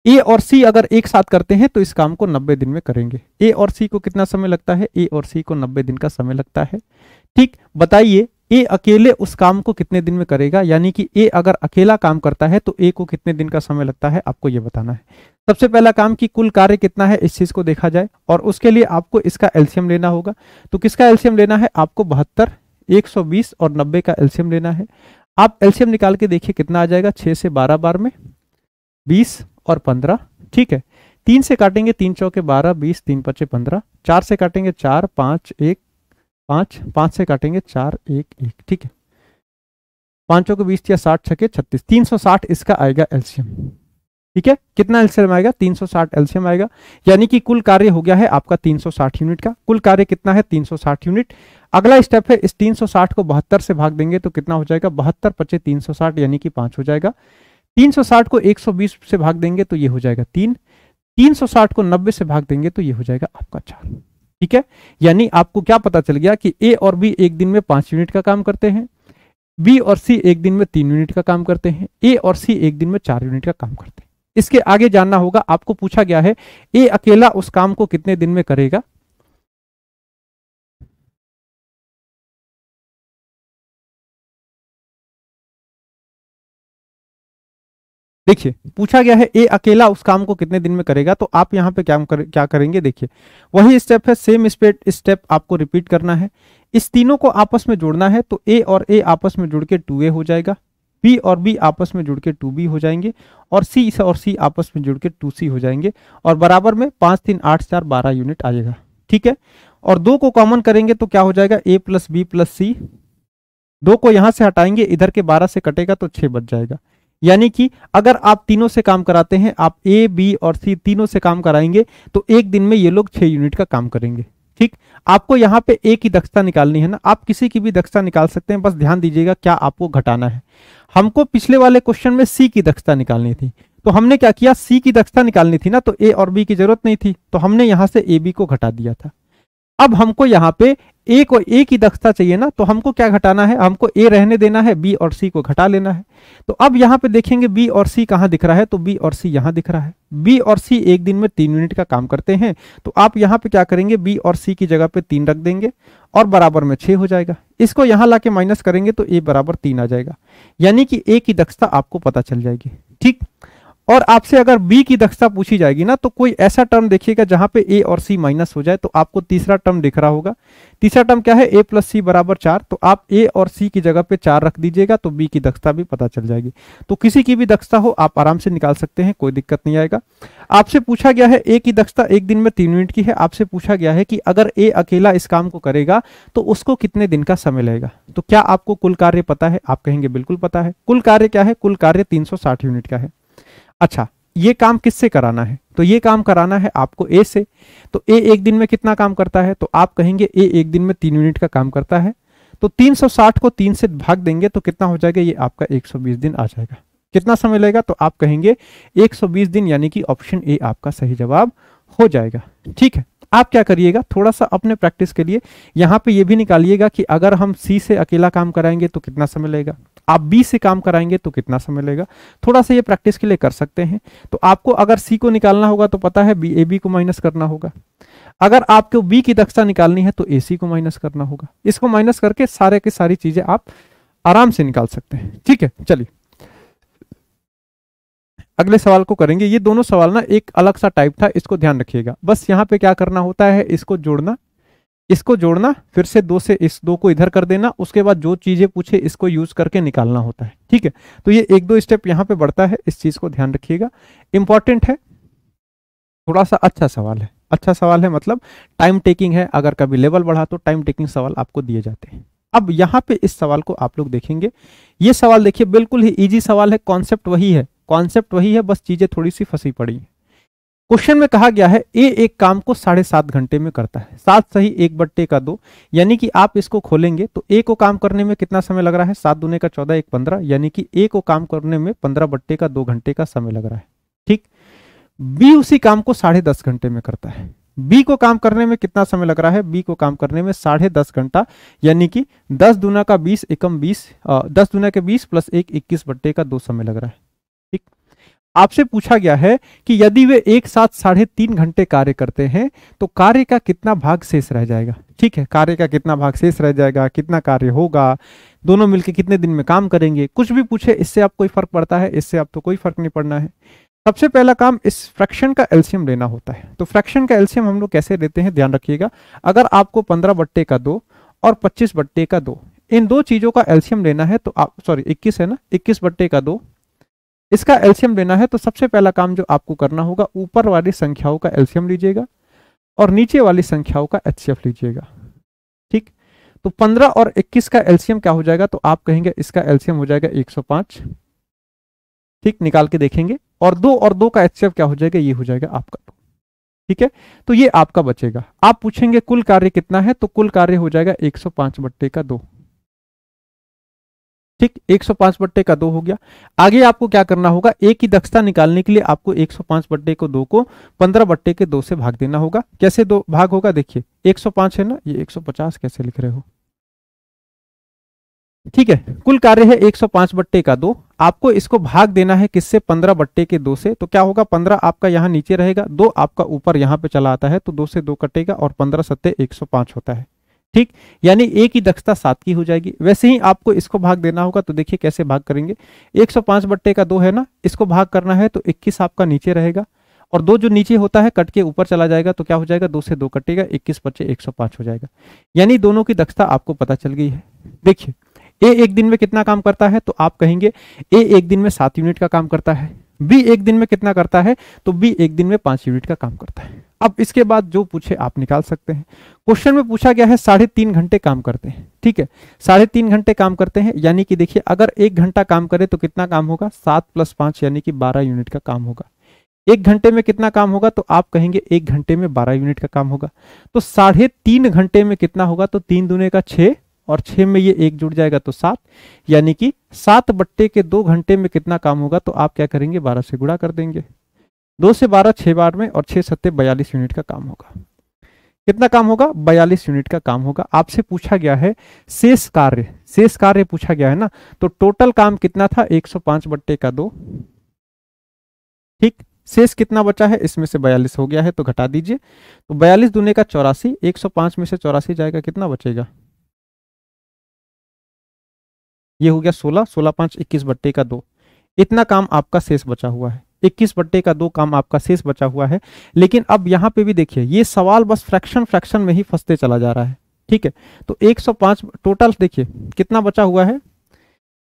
ए और सी अगर एक साथ करते हैं तो इस काम को 90 दिन में करेंगे। ए और सी को कितना समय लगता है, ए और सी को 90 दिन का समय लगता है। ठीक, बताइए ए अकेले उस काम को कितने दिन में करेगा, यानी कि ए अगर अकेला काम करता है तो ए को कितने दिन का समय लगता है, आपको यह बताना है। सबसे पहला काम कि कुल कार्य कितना है इस चीज को देखा जाए, और उसके लिए आपको इसका एलसीएम लेना होगा। तो किसका एलसीएम लेना है, आपको 72, 120 और 90 का एलसीएम लेना है। आप एलसीएम निकाल के देखिए कितना आ जाएगा, 6 से 12 बार में 20 और 15। ठीक है, 3 से काटेंगे 3 चौके 12, 20, 3 पचे 15, 4 से काटेंगे 4, 5 1 5, 5 से काटेंगे 4 1 1। ठीक है, पांचों को 20 या 60 छके 36, 360 इसका आएगा एलसीएम। ठीक है, कितना एलसीएम आएगा? 360 एलसीएम आएगा, यानी कि कुल कार्य हो गया है आपका 360 यूनिट का। कुल कार्य कितना है? 360 यूनिट। अगला स्टेप है, इस 360 को 72 से भाग देंगे तो कितना हो जाएगा? 72 × 360 यानी कि 5 हो जाएगा। 360 को 120 से भाग देंगे तो ये हो जाएगा 3। 360 को 90 से भाग देंगे तो ये हो जाएगा आपका 4। ठीक है, यानी आपको क्या पता चल गया कि ए और बी एक दिन में 5 यूनिट का काम करते हैं, बी और सी एक दिन में 3 यूनिट का काम करते हैं, ए और सी एक दिन में 4 यूनिट का काम करते हैं। इसके आगे जानना होगा, आपको पूछा गया है ए अकेला उस काम को कितने दिन में करेगा। देखिए, पूछा गया है ए अकेला उस काम को कितने दिन में करेगा, तो आप यहां पे क्या करेंगे? देखिए, वही स्टेप है, सेम स्टेप आपको रिपीट करना है। इस तीनों को आपस में जोड़ना है, तो ए और ए आपस में जुड़ के 2a हो जाएगा, बी और बी आपस में जुड़ के 2b हो जाएंगे, और सी और सी आपस में जुड़ के 2c हो जाएंगे, और बराबर में 5 3 8 4 12 यूनिट आ जाएगा। ठीक है, और 2 को कॉमन करेंगे तो क्या हो जाएगा? a + b + c। 2 को यहां से हटाएंगे, इधर के 12 से कटेगा तो 6 बच जाएगा। यानी कि अगर आप तीनों से काम कराते हैं, आप ए बी और सी तीनों से काम कराएंगे तो एक दिन में ये लोग 6 यूनिट का काम करेंगे। ठीक, आपको यहाँ पे ए की दक्षता निकालनी है ना, आप किसी की भी दक्षता निकाल सकते हैं, बस ध्यान दीजिएगा क्या आपको घटाना है। हमको पिछले वाले क्वेश्चन में सी की दक्षता निकालनी थी, तो हमने क्या किया? सी की दक्षता निकालनी थी ना, तो ए और बी की जरूरत नहीं थी, तो हमने यहां से ए बी को घटा दिया था। अब हमको यहाँ पे ए को ए की दक्षता चाहिए ना, तो हमको क्या घटाना है? हमको ए रहने देना है, बी और सी को घटा लेना है। तो अब यहाँ पे देखेंगे बी और सी कहाँ दिख रहा है, तो बी और सी यहाँ दिख रहा है। बी और सी एक दिन में 3 यूनिट का काम करते हैं, तो आप यहाँ पे क्या करेंगे? बी और सी की जगह पे 3 रख देंगे और बराबर में 6 हो जाएगा। इसको यहाँ लाके माइनस करेंगे तो ए बराबर 3 आ जाएगा, यानी कि ए की दक्षता आपको पता चल जाएगी। ठीक, और आपसे अगर बी की दक्षता पूछी जाएगी ना, तो कोई ऐसा टर्म देखिएगा जहां पे ए और सी माइनस हो जाए, तो आपको तीसरा टर्म दिख रहा होगा। तीसरा टर्म क्या है? a + c = 4, तो आप a और c की जगह पे 4 रख दीजिएगा, तो b की दक्षता भी पता चल जाएगी। तो किसी की भी दक्षता हो आप आराम से निकाल सकते हैं, कोई दिक्कत नहीं आएगा। आपसे पूछा गया है a की दक्षता एक दिन में 3 यूनिट की है। आपसे पूछा गया है कि अगर a अकेला इस काम को करेगा तो उसको कितने दिन का समय लगेगा। तो क्या आपको कुल कार्य पता है? आप कहेंगे बिल्कुल पता है। कुल कार्य क्या है? कुल कार्य 360 यूनिट का है। अच्छा, ये काम किससे कराना है? तो ये काम कराना है आपको ए से। तो ए एक दिन में कितना काम करता है? तो आप कहेंगे ए एक दिन में 3 यूनिट का काम करता है। तो 360 को 3 से भाग देंगे तो कितना हो जाएगा? ये आपका 120 दिन आ जाएगा। कितना समय लगेगा? तो आप कहेंगे 120 दिन, यानी कि ऑप्शन ए आपका सही जवाब हो जाएगा। ठीक है, आप क्या करिएगा, थोड़ा सा अपने प्रैक्टिस के लिए यहाँ पे ये भी निकालिएगा कि अगर हम सी से अकेला काम कराएंगे तो कितना समय लगेगा, आप बी से काम कराएंगे तो कितना समय लगेगा। थोड़ा सा ये प्रैक्टिस के लिए कर सकते हैं। तो आपको अगर सी को निकालना होगा तो पता है बी ए बी को माइनस करना होगा। अगर आपको बी की दक्षता निकालनी है तो ए सी को माइनस करना होगा। इसको माइनस करके सारे की सारी चीजें आप आराम से निकाल सकते हैं। ठीक है, चलिए अगले सवाल को करेंगे। ये दोनों सवाल ना एक अलग सा टाइप था, इसको ध्यान रखिएगा। बस यहाँ पे क्या करना होता है, इसको जोड़ना, फिर से 2 से इस 2 को इधर कर देना, उसके बाद जो चीजें पूछे इसको यूज करके निकालना होता है। ठीक है, तो ये 1-2 स्टेप यहाँ पे बढ़ता है, इस चीज को ध्यान रखिएगा, इंपॉर्टेंट है, थोड़ा सा अच्छा सवाल है, मतलब टाइम टेकिंग है। अगर कभी लेवल बढ़ा तो टाइम टेकिंग सवाल आपको दिए जाते हैं। अब यहाँ पे इस सवाल को आप लोग देखेंगे, ये सवाल देखिए बिल्कुल ही इजी सवाल है, कॉन्सेप्ट वही है, बस चीजें थोड़ी सी फंसी पड़ी है। क्वेश्चन में कहा गया है ए एक काम को 7.5 घंटे में करता है, 7 सही 1/2, यानी कि आप इसको खोलेंगे तो ए को काम करने में कितना समय लग रहा है? 7 दूने का 14, 1 15, यानी कि ए को काम करने में 15/2 घंटे का समय लग रहा है। ठीक, बी उसी काम को 10.5 घंटे में करता है। बी को काम करने में कितना समय लग रहा है? बी को काम करने में 10.5 घंटा, यानी कि 10 दूना का 20 एकम 20, 10 दूना के 20 + 1 21/2 समय लग रहा है। ठीक, आपसे पूछा गया है कि यदि वे एक साथ 3.5 घंटे कार्य करते हैं तो कार्य का कितना भाग शेष रह जाएगा। ठीक है, कार्य का कितना भाग शेष रह जाएगा, कितना कार्य होगा, दोनों मिलकर कितने दिन में काम करेंगे, कुछ भी पूछे इससे आप कोई फर्क पड़ता है, इससे आप तो कोई फर्क नहीं पड़ना है। सबसे पहला काम इस फ्रैक्शन का एलसीएम लेना होता है। तो फ्रैक्शन का एलसीएम हम लोग कैसे लेते हैं, ध्यान रखिएगा। अगर आपको 15/2 और 25/2 इन दो चीजों का एलसीएम लेना है तो आप 21 है ना, 21/2 इसका एलसीएम लेना है, तो सबसे पहला काम जो आपको करना होगा, ऊपर वाली संख्याओं का एलसीएम लीजिएगा और नीचे वाली संख्याओं का एचसीएफ लीजिएगा। ठीक, तो 15 और 21 का एलसीएम क्या हो जाएगा, तो आप कहेंगे इसका एलसीएम हो जाएगा 105। ठीक, निकाल के देखेंगे। और 2 और 2 का एचसीएफ क्या हो जाएगा, ये हो जाएगा आपका 2। ठीक है, तो ये आपका बचेगा। आप पूछेंगे कुल कार्य कितना है, तो कुल कार्य हो जाएगा 105/2। ठीक, 105/2 हो गया। आगे आपको क्या करना होगा, ए की दक्षता निकालने के लिए आपको 105/2 को 15/2 से भाग देना होगा। कैसे दो भाग होगा, देखिए 105 है ना, ये 150 कैसे लिख रहे हो। ठीक है, कुल कार्य है 105/2। आपको इसको भाग देना है किससे, 15/2 से। तो क्या होगा, 15 आपका यहाँ नीचे रहेगा, 2 आपका ऊपर यहाँ पे चला आता है, तो 2 से 2 कटेगा और 15 सत्ते 105 होता है। ठीक, यानी ए की दक्षता 7 की हो जाएगी। वैसे ही आपको इसको भाग देना होगा, तो देखिए कैसे भाग करेंगे। 105/2 है ना, इसको भाग करना है तो 21 आपका नीचे रहेगा और 2 जो नीचे होता है कट के ऊपर चला जाएगा, तो क्या हो जाएगा, 2 से 2 कटेगा, 21 बचे 105 हो जाएगा। यानी दोनों की दक्षता आपको पता चल गई है। देखिए ए एक दिन में कितना काम करता है, तो आप कहेंगे ए एक दिन में 7 यूनिट का काम करता है। बी एक दिन में कितना करता है, तो बी एक दिन में 5 यूनिट का काम करता है। अब इसके बाद जो पूछे आप निकाल सकते हैं। क्वेश्चन में पूछा गया है 3.5 घंटे काम करते हैं। ठीक है, 3.5 घंटे काम करते हैं, यानी कि देखिए अगर 1 घंटा काम करे तो कितना काम होगा, 7 + 5 यानी कि 12 यूनिट का काम होगा। 1 घंटे में कितना काम होगा, तो आप कहेंगे 1 घंटे में 12 यूनिट का काम होगा। तो 3.5 घंटे में कितना होगा, तो 3 दूने का 6 और 6 में ये 1 जुड़ जाएगा तो 7, यानी कि 7/2 घंटे में कितना काम होगा, तो आप क्या करेंगे, 12 से गुणा कर देंगे। 2 से 12 6 बार में और 6 सत्ते 42 यूनिट का काम होगा। कितना काम होगा, 42 यूनिट का काम होगा। आपसे पूछा गया है शेष कार्य पूछा गया है ना, तो टोटल काम कितना था, 105/2। ठीक, शेष कितना बचा है, इसमें से 42 हो गया है तो घटा दीजिए। तो 42 दूने का 84, 105 में से 84 जाएगा, कितना बचेगा, ये हो गया 16, 16 5 21/2। इतना काम आपका शेष बचा हुआ है, 21/2 काम आपका शेष बचा हुआ है। लेकिन अब यहाँ पे भी देखिए ये सवाल बस फ्रैक्शन में ही फंसते चला जा रहा है। ठीक है, तो 105 टोटल देखिए कितना बचा हुआ है,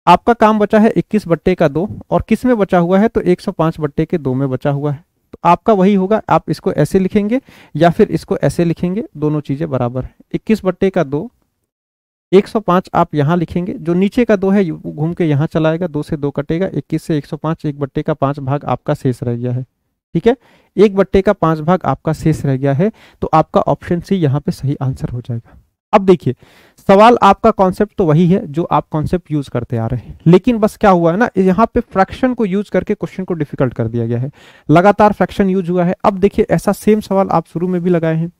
आपका काम बचा है 21/2 और किस में बचा हुआ है, तो 105/2 में बचा हुआ है। तो आपका वही होगा, आप इसको ऐसे लिखेंगे या फिर इसको ऐसे लिखेंगे, दोनों चीजें बराबर है। 21/2 105 आप यहाँ लिखेंगे, जो नीचे का 2 है घूम के यहाँ चला आएगा, 2 से 2 कटेगा, 21 से 105, 1/5 भाग आपका शेष रह गया है। ठीक है, 1/5 भाग आपका शेष रह गया है, तो आपका ऑप्शन सी यहाँ पे सही आंसर हो जाएगा। अब देखिए सवाल आपका कॉन्सेप्ट तो वही है जो आप कॉन्सेप्ट यूज करते आ रहे हैं, लेकिन बस क्या हुआ है ना, यहाँ पे फ्रैक्शन को यूज करके क्वेश्चन को डिफिकल्ट कर दिया गया है। लगातार फ्रैक्शन यूज हुआ है। अब देखिए ऐसा सेम सवाल आप शुरू में भी लगाए हैं,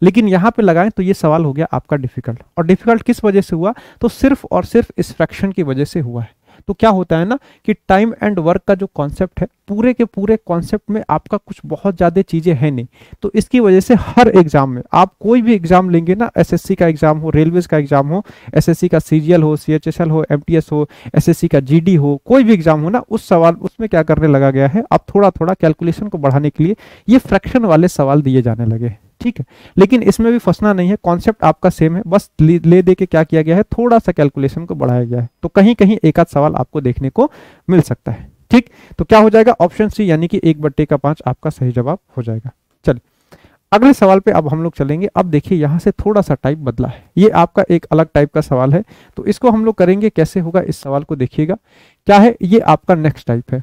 लेकिन यहां पे लगाएं तो ये सवाल हो गया आपका डिफिकल्ट। और डिफिकल्ट किस वजह से हुआ, तो सिर्फ और सिर्फ इस फ्रैक्शन की वजह से हुआ है। तो क्या होता है ना कि टाइम एंड वर्क का जो कॉन्सेप्ट है, पूरे के पूरे कॉन्सेप्ट में आपका कुछ बहुत ज्यादा चीजें हैं नहीं, तो इसकी वजह से हर एग्जाम में आप कोई भी एग्जाम लेंगे ना, एसएससी का एग्जाम हो, रेलवेज का एग्जाम हो, एसएससी का सीजीएल हो, सीएचएसएल हो, एमटीएस हो, एसएससी का जीडी हो, कोई भी एग्जाम हो ना, उस सवाल उसमें क्या करने लगा गया है, अब थोड़ा थोड़ा कैलकुलेशन को बढ़ाने के लिए ये फ्रैक्शन वाले सवाल दिए जाने लगे। ठीक है, लेकिन इसमें भी फंसना नहीं है, कॉन्सेप्ट आपका सेम है, बस ले दे के क्या किया गया है, थोड़ा सा कैलकुलेशन को बढ़ाया गया है। तो कहीं कहीं एक आध सवाल आपको देखने को मिल सकता है। ठीक, तो क्या हो जाएगा, ऑप्शन सी यानी कि 1/5 आपका सही जवाब हो जाएगा। चलिए अगले सवाल पे अब हम लोग चलेंगे। अब देखिए यहाँ से थोड़ा सा टाइप बदला है, ये आपका एक अलग टाइप का सवाल है, तो इसको हम लोग करेंगे कैसे होगा, इस सवाल को देखिएगा क्या है। ये आपका नेक्स्ट टाइप है,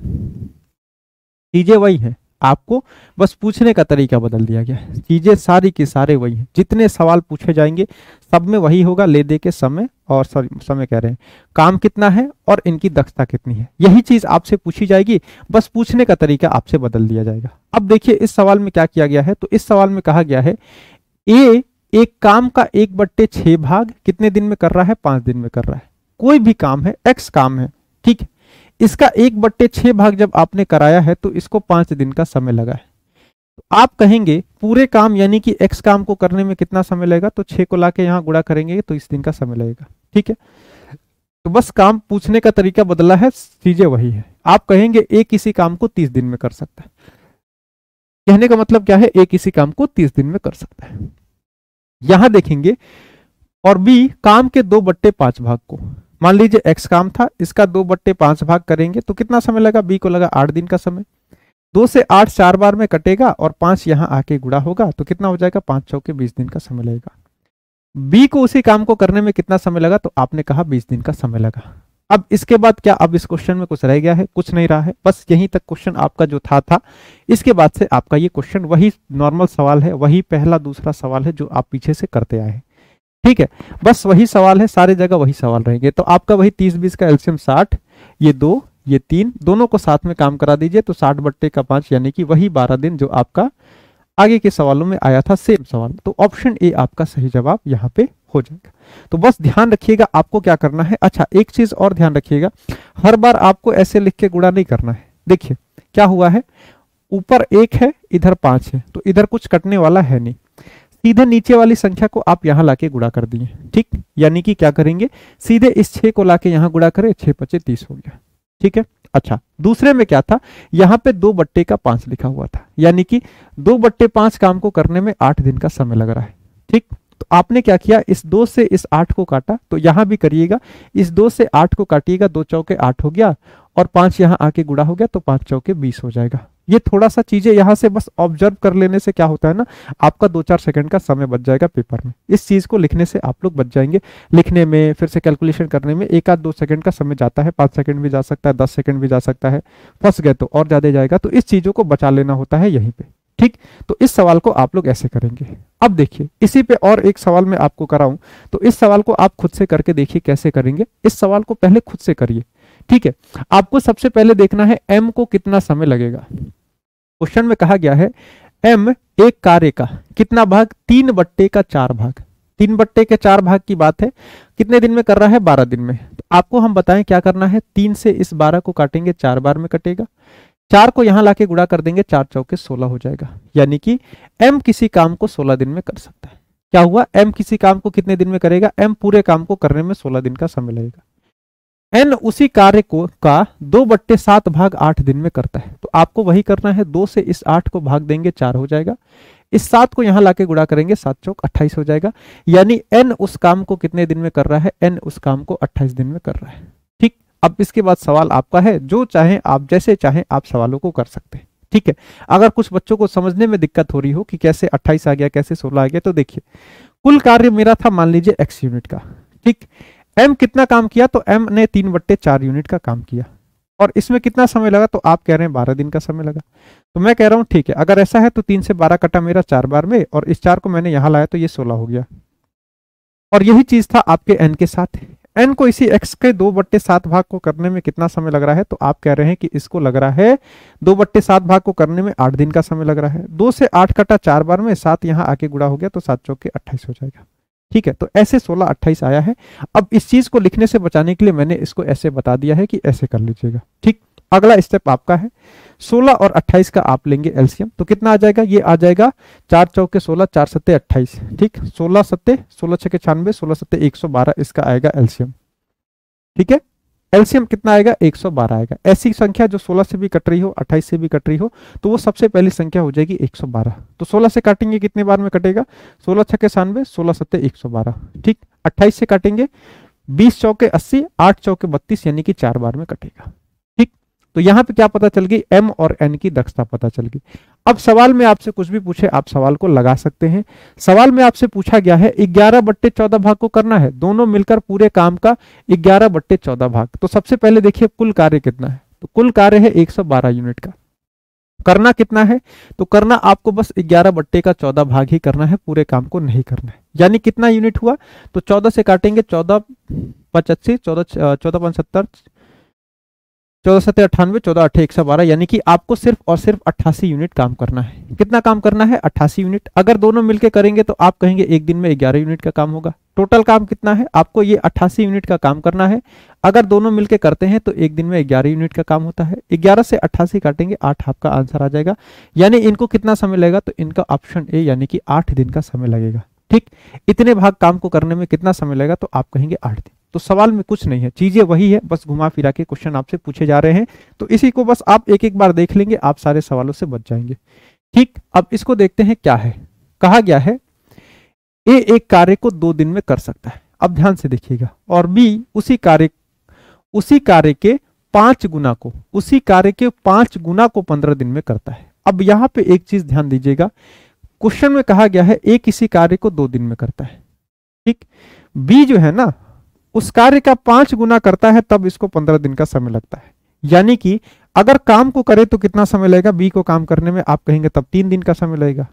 चीजें वही है, आपको बस पूछने का तरीका बदल दिया गया है। चीजें सारी की सारे वही हैं, जितने सवाल पूछे जाएंगे सब में वही होगा। ले दे के समय और समय कह रहे हैं, काम कितना है और इनकी दक्षता कितनी है, यही चीज आपसे पूछी जाएगी, बस पूछने का तरीका आपसे बदल दिया जाएगा। अब देखिए इस सवाल में क्या किया गया है, तो इस सवाल में कहा गया है ए एक काम का 1/6 भाग कितने दिन में कर रहा है, 5 दिन में कर रहा है। कोई भी काम है, एक्स काम है, ठीक है, इसका 1/6 भाग जब आपने कराया है तो इसको 5 दिन का समय लगा है। तो आप कहेंगे पूरे काम यानी कि एक्स काम को करने में कितना समय लगेगा, तो 6 को लाके यहाँ गुणा करेंगे तो इस दिन का समय लगेगा। ठीक है, तो बस काम पूछने का तरीका बदला है, चीजें वही है। आप कहेंगे ए किसी काम को 30 दिन में कर सकता है, कहने का मतलब क्या है, ए किसी काम को 30 दिन में कर सकता है। यहां देखेंगे और बी काम के 2/5 भाग को, मान लीजिए एक्स काम था, इसका 2/5 भाग करेंगे तो कितना समय लगा, बी को लगा 8 दिन का समय। 2 से 8 4 बार में कटेगा और 5 यहाँ आके गुणा होगा तो कितना हो जाएगा, 5 चौके 20 दिन का समय लगेगा। बी को उसी काम को करने में कितना समय लगा, तो आपने कहा 20 दिन का समय लगा। अब इसके बाद क्या, अब इस क्वेश्चन में कुछ रह गया है? कुछ नहीं रहा है, बस यहीं तक क्वेश्चन आपका जो था। इसके बाद से आपका ये क्वेश्चन वही नॉर्मल सवाल है, वही पहला दूसरा सवाल है जो आप पीछे से करते आए हैं। ठीक है, बस वही सवाल है, सारे जगह वही सवाल रहेंगे। तो आपका वही 30-20 का एलसीएम 60, ये 2 ये 3, दोनों को साथ में काम करा दीजिए तो 60/5 यानी कि वही 12 दिन जो आपका आगे के सवालों में आया था, सेम सवाल। तो ऑप्शन ए आपका सही जवाब यहाँ पे हो जाएगा। तो बस ध्यान रखिएगा आपको क्या करना है। अच्छा, एक चीज और ध्यान रखिएगा, हर बार आपको ऐसे लिख के गुणा नहीं करना है। देखिए क्या हुआ है, ऊपर 1 है, इधर 5 है, तो इधर कुछ कटने वाला है नहीं, सीधे नीचे वाली संख्या को आप यहाँ लाके गुणा कर दिए। ठीक, यानी कि क्या करेंगे, सीधे इस 6 को लाके यहाँ गुणा करें, 6×5 = 30 हो गया। ठीक है, अच्छा दूसरे में क्या था, यहाँ पे 2/5 लिखा हुआ था, यानी कि 2/5 काम को करने में 8 दिन का समय लग रहा है। ठीक, तो आपने क्या किया, इस 2 से इस 8 को काटा, तो यहां भी करिएगा, इस 2 से 8 को काटिएगा, 2 चौके 8 हो गया, और 5 यहां आके गुणा हो गया, तो 5 चौके 20 हो जाएगा। ये थोड़ा सा चीजें यहां से बस ऑब्जर्व कर लेने से क्या होता है ना, आपका 2-4 सेकंड का समय बच जाएगा पेपर में। इस चीज को लिखने से आप लोग बच जाएंगे, लिखने में फिर से कैलकुलेशन करने में 1-2 सेकंड का समय जाता है, 5 सेकंड भी जा सकता है, 10 सेकंड भी जा सकता है, फंस गए तो और ज्यादा जाएगा। तो इस चीजों को बचा लेना होता है यहीं पे। ठीक, तो इस सवाल को आप लोग ऐसे करेंगे। अब देखिए इसी पे और एक सवाल मैं आपको कराऊं, तो इस सवाल को आप खुद से करके देखिए कैसे करेंगे। इस सवाल को पहले खुद से करिए। ठीक है, आपको सबसे पहले देखना है m को कितना समय लगेगा। क्वेश्चन में कहा गया है m एक कार्य का कितना भाग, 3/4 भाग। 3/4 भाग की बात है, कितने दिन में कर रहा है, 12 दिन में। तो आपको हम बताएं क्या करना है, 3 से इस 12 को काटेंगे, 4 बार में कटेगा, 4 को यहां लाके गुणा कर देंगे, 4 चौके 16 हो जाएगा। यानी कि m किसी काम को 16 दिन में कर सकता है। क्या हुआ, m किसी काम को कितने दिन में करेगा, m पूरे काम को करने में 16 दिन का समय लगेगा। n उसी कार्य को का 2/7 भाग 8 दिन में करता है। तो आपको वही करना है, 2 से इस 8 को भाग देंगे, 4 हो जाएगा, इस 7 को यहां लाके गुणा करेंगे, 7 चौक 28 हो जाएगा। यानी n उस काम को कितने दिन में कर रहा है, n उस काम को 28 दिन में कर रहा है। ठीक, अब इसके बाद सवाल आपका है, जो चाहे आप जैसे चाहे आप सवालों को कर सकते हैं। ठीक है, अगर कुछ बच्चों को समझने में दिक्कत हो रही हो कि कैसे 28 आ गया, कैसे 16 आ गया, तो देखिए कुल कार्य मेरा था मान लीजिए x यूनिट का। ठीक, m कितना काम किया, तो m ने 3/4 यूनिट का काम किया, और इसमें कितना समय लगा, तो आप कह रहे हैं 12 दिन का समय लगा। तो मैं कह रहा हूं ठीक है, अगर ऐसा है तो 3 से 12 कटा मेरा 4 बार में, और इस 4 को मैंने यहां लाया तो ये 16 हो गया। और यही चीज था आपके n के साथ। n को इसी x के 2/7 भाग को करने में कितना समय लग रहा है, तो आप कह रहे हैं कि इसको लग रहा है 2/7 भाग को करने में 8 दिन का समय लग रहा है। 2 से 8 कटा 4 बार में, 7 यहां आके गुणा हो गया, तो 7 चौके 28 हो जाएगा। ठीक है, तो ऐसे 16-28 आया है। अब इस चीज को लिखने से बचाने के लिए मैंने इसको ऐसे बता दिया है कि ऐसे कर लीजिएगा। ठीक, अगला स्टेप आपका है 16 और 28 का आप लेंगे एलसीएम, तो कितना आ जाएगा, ये आ जाएगा 4 चौके 16, 4 सत्ते 28। ठीक, 16 सत्ते 16 छके 96, 16 सत्ते 112 इसका आएगा एलसीएम। ठीक है, एलसीएम कितना आएगा, 112 आएगा। ऐसी संख्या जो 16 से भी कट रही हो, 28 से भी कट रही हो, तो वो सबसे पहली संख्या हो जाएगी 112। तो 16 से काटेंगे कितने बार में कटेगा, 16 छके 96, 16 सत्ते 112। ठीक, 28 से काटेंगे 20 चौके 80, 8 चौके 32, यानी कि 4 बार में कटेगा। ठीक, तो यहां पे क्या पता चल गई, m और n की दक्षता पता चल गई। अब सवाल में आपसे कुछ भी पूछे आप सवाल को लगा सकते हैं। सवाल में आपसे पूछा गया है 11/14 भाग को करना है, दोनों मिलकर पूरे काम का 11/14 भाग। तो सबसे पहले देखिए कुल कार्य कितना है, तो कुल कार्य है 112 यूनिट का। करना कितना है, तो करना आपको बस 11/14 भाग ही करना है, पूरे काम को नहीं करना है। यानी कितना यूनिट हुआ, तो 14 से काटेंगे 14×85, 14×75, 14 सत्ते 98, 14 8 112, यानी कि आपको सिर्फ और सिर्फ 88 यूनिट काम करना है। कितना काम करना है, 88 यूनिट। अगर दोनों मिलके करेंगे तो आप कहेंगे एक दिन में 11 यूनिट का काम होगा। टोटल काम कितना है, आपको ये 88 यूनिट का काम करना है। अगर दोनों मिलके करते हैं तो एक दिन में 11 यूनिट का काम होता है। 11 से 88 काटेंगे, 8 आपका आंसर आ जाएगा। यानी इनको कितना समय लगेगा, तो इनका ऑप्शन ए यानी कि 8 दिन का समय लगेगा। ठीक, इतने भाग काम को करने में कितना समय लगेगा, तो आप कहेंगे 8 दिन। तो सवाल में कुछ नहीं है, चीजें वही है, बस घुमा फिरा के क्वेश्चन आपसे पूछे जा रहे हैं। तो इसी को बस आप एक एक बार देख लेंगे, आप सारे सवालों से बच जाएंगे। ठीक, अब इसको देखते हैं क्या है। कहा गया है ए एक कार्य को 2 दिन में कर सकता है। अब ध्यान से देखिएगा, और बी उसी कार्य के 5 गुना को, उसी कार्य के 5 गुना को 15 दिन में करता है। अब यहां पे एक चीज ध्यान दीजिएगा, क्वेश्चन में कहा गया है ए किसी कार्य को 2 दिन में करता है। ठीक। बी जो है ना उस कार्य का 5 गुना करता है तब इसको 15 दिन का समय लगता है। यानी कि अगर काम को करे तो कितना समय लगेगा, बी को काम करने में आप कहेंगे तब 3 दिन का समय लगेगा।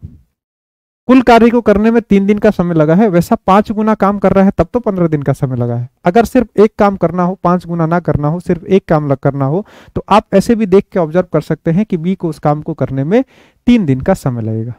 कुल कार्य को करने में 3 दिन का समय लगा है, वैसा 5 गुना काम कर रहा है तब तो 15 दिन का समय लगा है। अगर सिर्फ एक काम करना हो, 5 गुना ना करना हो, सिर्फ एक काम करना हो, तो आप ऐसे भी देख के ऑब्जर्व कर सकते हैं कि बी को उस काम को करने में 3 दिन का समय लगेगा।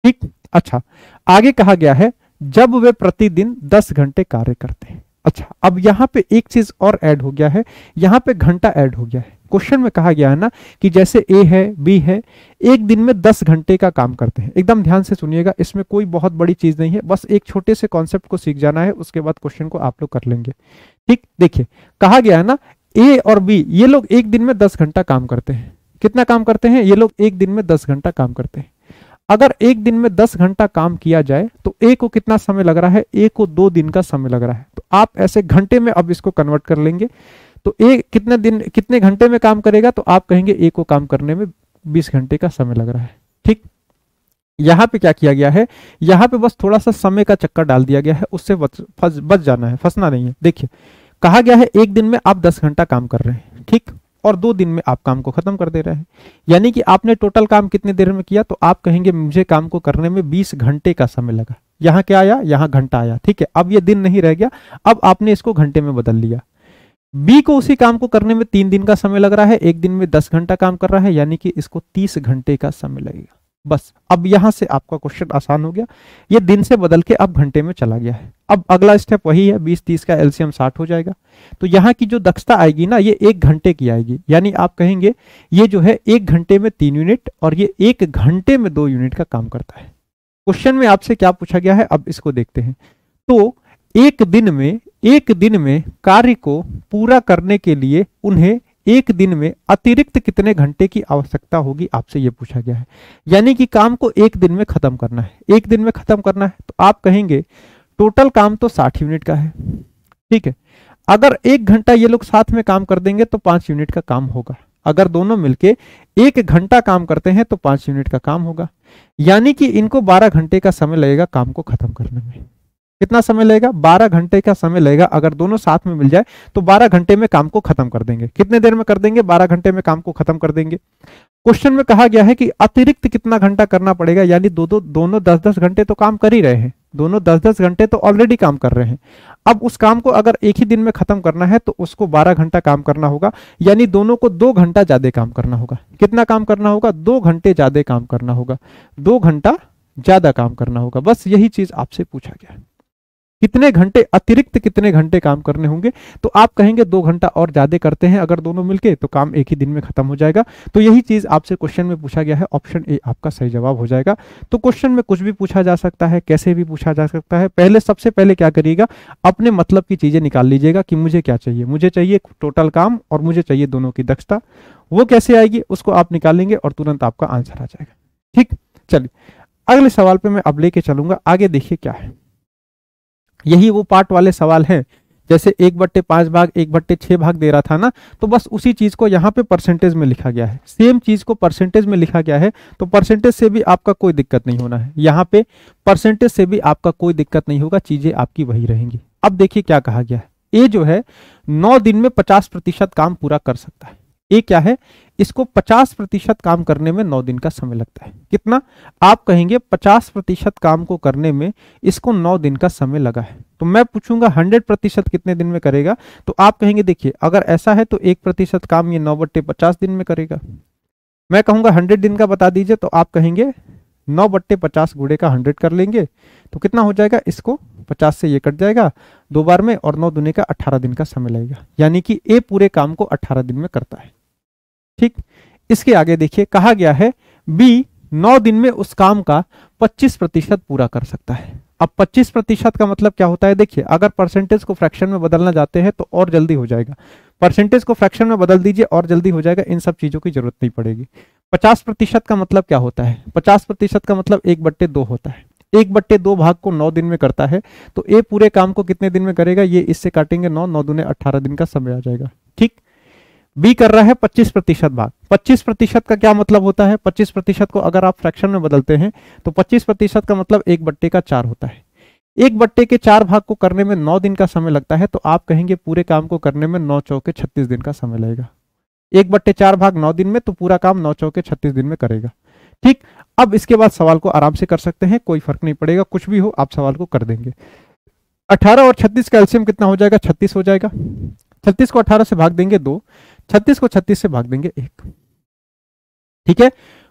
ठीक। अच्छा, आगे कहा गया है जब वे प्रतिदिन 10 घंटे कार्य करते हैं। अच्छा, अब यहां पे एक चीज और ऐड हो गया है, यहां पे घंटा ऐड हो गया है। क्वेश्चन में कहा गया है ना कि जैसे ए है, बी है, एक दिन में 10 घंटे का काम करते हैं। एकदम ध्यान से सुनिएगा, इसमें कोई बहुत बड़ी चीज नहीं है, बस एक छोटे से कॉन्सेप्ट को सीख जाना है, उसके बाद क्वेश्चन को आप लोग कर लेंगे। ठीक, देखिए कहा गया है ना ए और बी ये लोग एक दिन में 10 घंटा काम करते हैं। कितना काम करते हैं ये लोग, एक दिन में 10 घंटा काम करते हैं। अगर एक दिन में 10 घंटा काम किया जाए तो ए को कितना समय लग रहा है, ए को 2 दिन का समय लग रहा है। तो आप ऐसे घंटे में अब इसको कन्वर्ट कर लेंगे, तो ए कितने घंटे में काम करेगा, तो आप कहेंगे ए को काम करने में 20 घंटे का समय लग रहा है। ठीक, यहां पे क्या किया गया है, यहां पे बस थोड़ा सा समय का चक्कर डाल दिया गया है, उससे बच जाना है, फंसना नहीं है। देखिए कहा गया है एक दिन में आप 10 घंटा काम कर रहे हैं, ठीक, और 2 दिन में आप काम को खत्म कर दे रहे हैं। यानी कि आपने टोटल काम कितने देर में किया, तो आप कहेंगे मुझे काम को करने में 20 घंटे का समय लगा। यहां क्या आया, यहां घंटा आया। ठीक है, अब ये दिन नहीं रह गया, अब आपने इसको घंटे में बदल लिया। बी को उसी काम को करने में 3 दिन का समय लग रहा है, एक दिन में 10 घंटा काम कर रहा है, यानी कि इसको 30 घंटे का समय लगेगा। बस अब यहां से आपका क्वेश्चन आसान हो गया, ये दिन से बदल के अब घंटे में चला गया है। अब अगला स्टेप वही है, 20-30 का एलसीएम 60 हो जाएगा। तो यहाँ की जो दक्षता आएगी ना, ये 1 घंटे की आएगी। यानी आप कहेंगे ये जो है 1 घंटे में 3 यूनिट और ये 1 घंटे में 2 यूनिट का काम करता है। क्वेश्चन में आपसे क्या पूछा गया है, अब इसको देखते हैं। तो एक दिन में कार्य को पूरा करने के लिए उन्हें एक दिन में अतिरिक्त कितने घंटे की आवश्यकता होगी, आपसे यह पूछा गया है। यानी कि काम को एक दिन में खत्म करना है, एक दिन में खत्म करना है, तो आप कहेंगे टोटल काम तो 60 यूनिट का है। ठीक है, अगर 1 घंटा ये लोग साथ में काम कर देंगे तो 5 यूनिट का काम होगा। अगर दोनों मिलके 1 घंटा काम करते हैं तो 5 यूनिट का काम होगा। यानी कि इनको 12 घंटे का समय लगेगा काम को खत्म करने में। कितना समय लगेगा, 12 घंटे का समय लगेगा। अगर दोनों साथ में मिल जाए तो 12 घंटे में काम को खत्म कर देंगे। कितने देर में कर देंगे, 12 घंटे में काम को खत्म कर देंगे। क्वेश्चन में कहा गया है कि अतिरिक्त कितना घंटा करना पड़ेगा, यानी दोनों 10-10 घंटे तो काम कर ही रहे हैं, दोनों 10-10 घंटे तो ऑलरेडी काम कर रहे हैं। अब उस काम को अगर एक ही दिन में खत्म करना है तो उसको 12 घंटा काम करना होगा, यानी दोनों को 2 घंटा ज्यादा काम करना होगा। कितना काम करना होगा, 2 घंटे ज्यादा काम करना होगा, 2 घंटा ज्यादा काम करना होगा। बस यही चीज आपसे पूछा गया है, कितने घंटे अतिरिक्त कितने घंटे काम करने होंगे। तो आप कहेंगे 2 घंटा और ज्यादा करते हैं अगर दोनों मिलके, तो काम एक ही दिन में खत्म हो जाएगा। तो यही चीज आपसे क्वेश्चन में पूछा गया है, ऑप्शन ए आपका सही जवाब हो जाएगा। तो क्वेश्चन में कुछ भी पूछा जा सकता है, कैसे भी पूछा जा सकता है। सबसे पहले क्या करिएगा, अपने मतलब की चीजें निकाल लीजिएगा कि मुझे क्या चाहिए, मुझे चाहिए टोटल काम और मुझे चाहिए दोनों की दक्षता। वो कैसे आएगी उसको आप निकालेंगे और तुरंत आपका आंसर आ जाएगा। ठीक, चलिए अगले सवाल पे मैं अब लेके चलूंगा। आगे देखिए क्या है, यही वो पार्ट वाले सवाल हैं, जैसे 1/5 भाग 1/6 भाग दे रहा था ना, तो बस उसी चीज को यहाँ पे परसेंटेज में लिखा गया है। सेम चीज को परसेंटेज में लिखा गया है, तो परसेंटेज से भी आपका कोई दिक्कत नहीं होना है। यहाँ पे परसेंटेज से भी आपका कोई दिक्कत नहीं होगा, चीजें आपकी वही रहेंगी। अब देखिए क्या कहा गया है, ए जो है 9 दिन में 50% काम पूरा कर सकता है। ए क्या है, इसको 50% काम करने में 9 दिन का समय लगता है। कितना, आप कहेंगे 50% काम को करने में इसको 9 दिन का समय लगा है। तो मैं पूछूंगा 100% कितने दिन में करेगा, तो आप कहेंगे देखिए अगर ऐसा है तो 1% काम ये 9/50 दिन में करेगा। मैं कहूंगा 100 दिन का बता दीजिए, तो आप कहेंगे 9/50 गुणे का 100 कर लेंगे, तो कितना हो जाएगा, इसको 50 से ये कट जाएगा 2 बार में, और 9 दूने का 18 दिन का समय लगेगा। यानी कि ए पूरे काम को 18 दिन में करता है। ठीक, इसके आगे देखिए कहा गया है बी 9 दिन में उस काम का 25% पूरा कर सकता है। अब 25% का मतलब क्या होता है, देखिए अगर परसेंटेज को फ्रैक्शन में बदलना चाहते हैं तो और जल्दी हो जाएगा। परसेंटेज को फ्रैक्शन में बदल दीजिए और जल्दी हो जाएगा, इन सब चीजों की जरूरत नहीं पड़ेगी। 50% का मतलब क्या होता है, 50% का मतलब 1/2 होता है। 1/2 भाग को 9 दिन में करता है, तो ए पूरे काम को कितने दिन में करेगा, ये इससे काटेंगे 9 दूने 18 दिन का समय आ जाएगा। ठीक, बी कर रहा है 25% भाग। 25% का क्या मतलब होता है, 25% को अगर आप फ्रैक्शन में बदलते हैं तो 25% का मतलब 1/4 होता है। 1/4 भाग को करने में 9 दिन का समय लगता है, तो आप कहेंगे पूरे काम को करने में 9 चौके 36 दिन का समय लगेगा। 1/4 भाग 9 दिन में, तो पूरा काम 9 चौके 36 दिन में करेगा। ठीक, अब इसके बाद सवाल को आराम से कर सकते हैं, कोई फर्क नहीं पड़ेगा, कुछ भी हो आप सवाल को कर देंगे। 18 और 36 का एलसीएम कितना हो जाएगा? 36 हो जाएगा। 36 को 18 से भाग देंगे 2, 36 को 36 से भाग देंगे 1। ठीक है,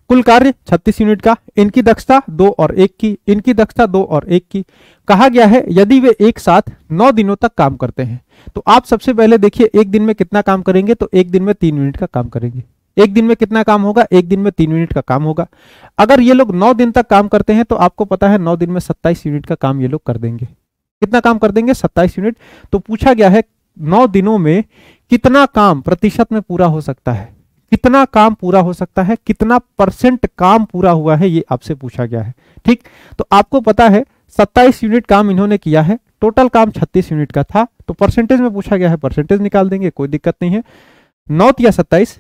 कुल कार्य 36 यूनिट का, इनकी दक्षता 2 और 1 की, इनकी दक्षता 2 और 1 की। कहा गया है यदि वे एक साथ 9 दिनों तक काम करते हैं, तो आप सबसे पहले देखिए एक दिन में कितना काम करेंगे, तो एक दिन में 3 यूनिट का काम करेंगे। एक दिन में कितना काम होगा? एक दिन में 3 यूनिट का काम होगा। अगर ये लोग 9 दिन तक काम करते हैं, तो आपको पता है 9 दिन में 27 यूनिट का काम ये लोग कर देंगे। कितना काम कर देंगे? 27 यूनिट। तो पूछा गया है 9 दिनों में कितना काम प्रतिशत में पूरा हो सकता है, कितना काम पूरा हो सकता है, कितना % काम पूरा हुआ है, ये आपसे पूछा गया है। ठीक, तो आपको पता है 27 यूनिट काम इन्होंने किया है, टोटल काम 36 यूनिट का था, तो परसेंटेज में पूछा गया है, परसेंटेज निकाल देंगे, कोई दिक्कत नहीं है। 9 या 27,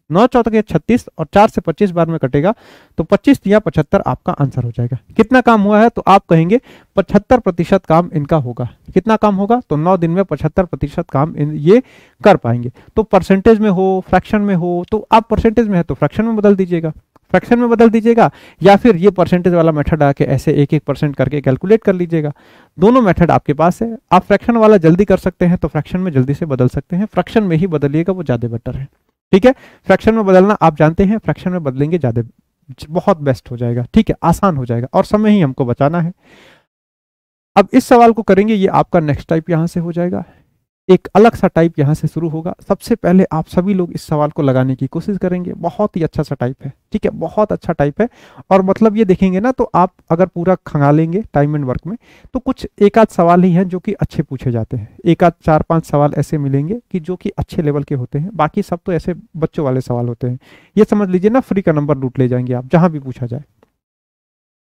9 चौके 36 और 4 से 25 बार में कटेगा, तो 25 या 75 आपका आंसर हो जाएगा। कितना काम हुआ है? तो आप कहेंगे 75% काम इनका होगा। कितना काम होगा? तो 9 दिन में 75% काम ये कर पाएंगे। तो परसेंटेज में हो, फ्रैक्शन में हो, तो आप परसेंटेज में है तो फ्रैक्शन में बदल दीजिएगा, फ्रैक्शन में बदल दीजिएगा, या फिर ये परसेंटेज वाला मेथड आके ऐसे 1-1% करके कैलकुलेट कर लीजिएगा। दोनों मेथड आपके पास है। आप फ्रैक्शन वाला जल्दी कर सकते हैं तो फ्रैक्शन में जल्दी से बदल सकते हैं, फ्रैक्शन में ही बदलिएगा, वो ज्यादा बेटर है। ठीक है, फ्रैक्शन में बदलना आप जानते हैं, फ्रैक्शन में बदलेंगे ज्यादा बहुत बेस्ट हो जाएगा। ठीक है, आसान हो जाएगा और समय ही हमको बचाना है। अब इस सवाल को करेंगे, ये आपका नेक्स्ट टाइप यहां से हो जाएगा, एक अलग सा टाइप यहां से शुरू होगा। सबसे पहले आप सभी लोग इस सवाल को लगाने की कोशिश करेंगे, बहुत ही अच्छा सा टाइप है। ठीक है, बहुत अच्छा टाइप है, और मतलब ये देखेंगे ना, तो आप अगर पूरा खंगालेंगे टाइम एंड वर्क में, तो कुछ एक आध सवाल ही हैं जो कि अच्छे पूछे जाते हैं। एक आध 4-5 सवाल ऐसे मिलेंगे कि जो कि अच्छे लेवल के होते हैं, बाकी सब तो ऐसे बच्चों वाले सवाल होते हैं। ये समझ लीजिए ना, फ्री का नंबर लूट ले जाएंगे आप जहां भी पूछा जाए।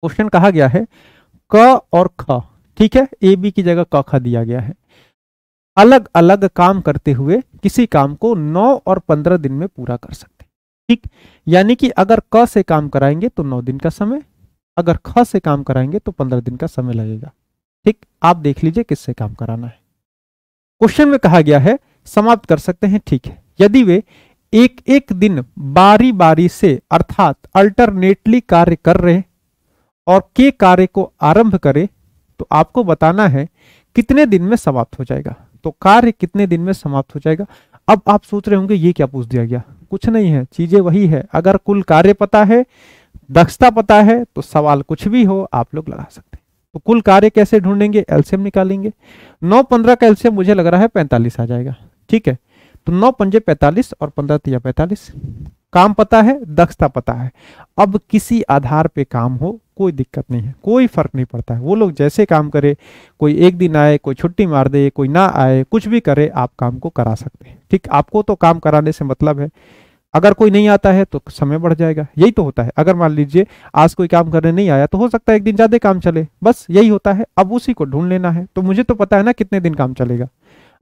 क्वेश्चन कहा गया है क और ख, ठीक है, ए बी की जगह क ख दिया गया है। अलग अलग काम करते हुए किसी काम को 9 और 15 दिन में पूरा कर सकते हैं। ठीक, यानी कि अगर क से काम कराएंगे तो 9 दिन का समय, अगर ख से काम कराएंगे तो 15 दिन का समय लगेगा। ठीक, आप देख लीजिए किससे काम कराना है। क्वेश्चन में कहा गया है समाप्त कर सकते हैं। ठीक है, यदि वे एक एक दिन बारी बारी से अर्थात अल्टरनेटली कार्य कर रहे और के कार्य को आरंभ करें, तो आपको बताना है कितने दिन में समाप्त हो जाएगा। तो कार्य कितने दिन में समाप्त हो जाएगा। अब आप सोच रहे होंगे ये क्या पूछ दिया गया, कुछ नहीं है, चीजें वही है। अगर कुल कार्य पता है, दक्षता पता है, तो सवाल कुछ भी हो आप लोग लगा सकते हैं। तो कुल कार्य कैसे ढूंढेंगे? एलसीएम निकालेंगे। 9-15 का एलसीएम मुझे लग रहा है 45 आ जाएगा। ठीक है, तो 9 पंजे 45 और 15 तिया 45। काम पता है, दक्षता पता है। अब किसी आधार पे काम हो कोई दिक्कत नहीं है, कोई फर्क नहीं पड़ता है। वो लोग जैसे काम करे, कोई एक दिन आए, कोई छुट्टी मार दे, कोई ना आए, कुछ भी करे, आप काम को करा सकते हैं। ठीक, आपको तो काम कराने से मतलब है। अगर कोई नहीं आता है तो समय बढ़ जाएगा, यही तो होता है। अगर मान लीजिए आज कोई काम करने नहीं आया, तो हो सकता है एक दिन ज्यादा काम चले, बस यही होता है। अब उसी को ढूंढ लेना है। तो मुझे तो पता है ना कितने दिन काम चलेगा।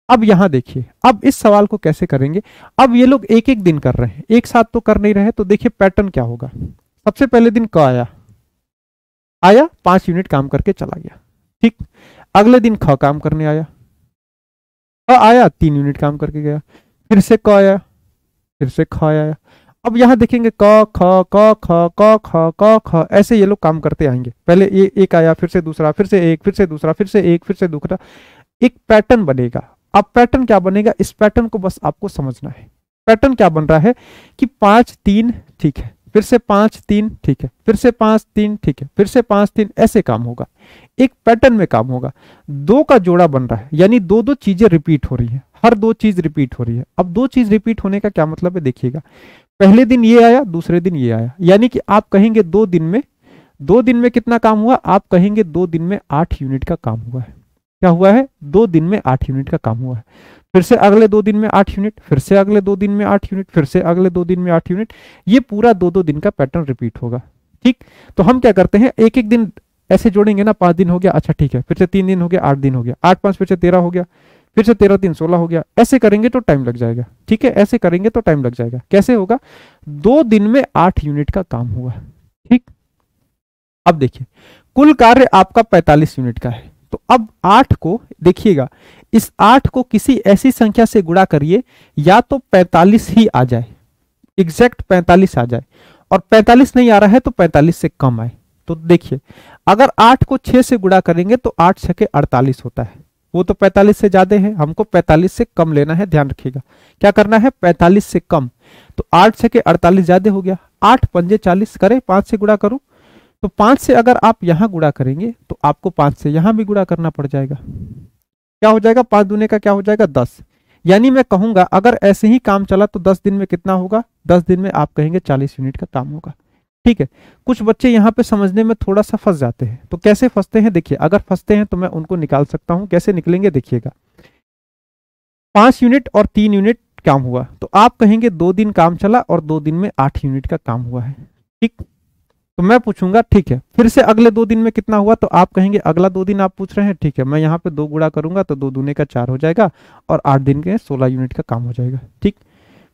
अब यहां देखिए, अब इस सवाल को कैसे करेंगे। अब ये लोग एक एक दिन कर रहे हैं, एक साथ तो कर नहीं रहे, तो देखिए पैटर्न क्या होगा। सबसे पहले दिन क आया 5 यूनिट काम करके चला गया। ठीक, अगले दिन ख काम करने आया, आया 3 यूनिट काम करके गया, फिर से क आया, फिर से ख आया। अब यहां देखेंगे क ख क ख क ख क ख, ऐसे ये लोग काम करते आएंगे। पहले ये एक आया, फिर से दूसरा, फिर से एक, फिर से दूसरा, फिर से एक, फिर से दूसरा, एक पैटर्न बनेगा। अब पैटर्न क्या बनेगा, इस पैटर्न को बस आपको समझना है। पैटर्न क्या बन रहा है कि 5-3 ठीक है, फिर से 5-3 ठीक है, फिर से 5-3 ठीक है, फिर से 5-3, ऐसे काम होगा। एक पैटर्न में काम होगा। 2 का जोड़ा बन रहा है, यानी 2-2 चीजें रिपीट हो रही है, हर 2 चीज रिपीट हो रही है। अब 2 चीज रिपीट होने का क्या मतलब है, देखिएगा। पहले दिन ये आया, दूसरे दिन ये आया, यानी कि आप कहेंगे 2 दिन में कितना काम हुआ, आप कहेंगे 2 दिन में 8 यूनिट का काम हुआ है। क्या हुआ है? 2 दिन में 8 यूनिट का काम हुआ है। फिर से अगले 2 दिन में 8 यूनिट, फिर से अगले 2 दिन में 8 यूनिट, फिर से अगले 2 दिन में 8 यूनिट। ये पूरा 2-2 दिन का पैटर्न रिपीट होगा। ठीक, तो हम क्या करते हैं, एक एक दिन ऐसे जोड़ेंगे ना। 5 दिन हो गया, अच्छा ठीक है, फिर से 3 दिन हो गया, 8 दिन हो गया, 8-5 फिर से 13 हो गया, फिर से 13-3 16 हो गया। ऐसे करेंगे तो टाइम लग जाएगा। ठीक है, ऐसे करेंगे तो टाइम लग जाएगा। कैसे होगा? 2 दिन में 8 यूनिट का काम हुआ। ठीक, अब देखिए कुल कार्य आपका 45 यूनिट का है। तो अब 8 को देखिएगा, इस 8 को किसी ऐसी संख्या से गुणा करिए या तो 45 ही आ जाए, एग्जैक्ट 45 आ जाए, और 45 नहीं आ रहा है तो 45 से कम आए। तो देखिए अगर 8 को 6 से गुणा करेंगे तो 8 छके 48 होता है, वो तो 45 से ज्यादा है, हमको 45 से कम लेना है, ध्यान रखिएगा क्या करना है 45 से कम। तो 8 छके 48 ज्यादा हो गया, 8 पंजे 40 करें, 5 से गुणा करूं तो 5 से अगर आप यहां गुणा करेंगे तो आपको 5 से यहां भी गुणा करना पड़ जाएगा। क्या हो जाएगा 5 दूने का क्या हो जाएगा 10, यानी मैं कहूंगा अगर ऐसे ही काम चला तो 10 दिन में कितना होगा, 10 दिन में आप कहेंगे 40 यूनिट का काम होगा। ठीक है, कुछ बच्चे यहाँ पे समझने में थोड़ा सा फंस जाते हैं, तो कैसे फंसते हैं देखिए, अगर फंसते हैं तो मैं उनको निकाल सकता हूं, कैसे निकलेंगे देखिएगा। 5 यूनिट और 3 यूनिट काम हुआ तो आप कहेंगे 2 दिन काम चला और 2 दिन में 8 यूनिट का काम हुआ है। ठीक, तो मैं पूछूंगा ठीक है फिर से अगले 2 दिन में कितना हुआ, तो आप कहेंगे अगला 2 दिन आप पूछ रहे हैं, ठीक है मैं यहाँ पे 2 गुणा करूंगा तो 2 दूने का 4 हो जाएगा और 8 दिन के 16 यूनिट का काम हो जाएगा। ठीक,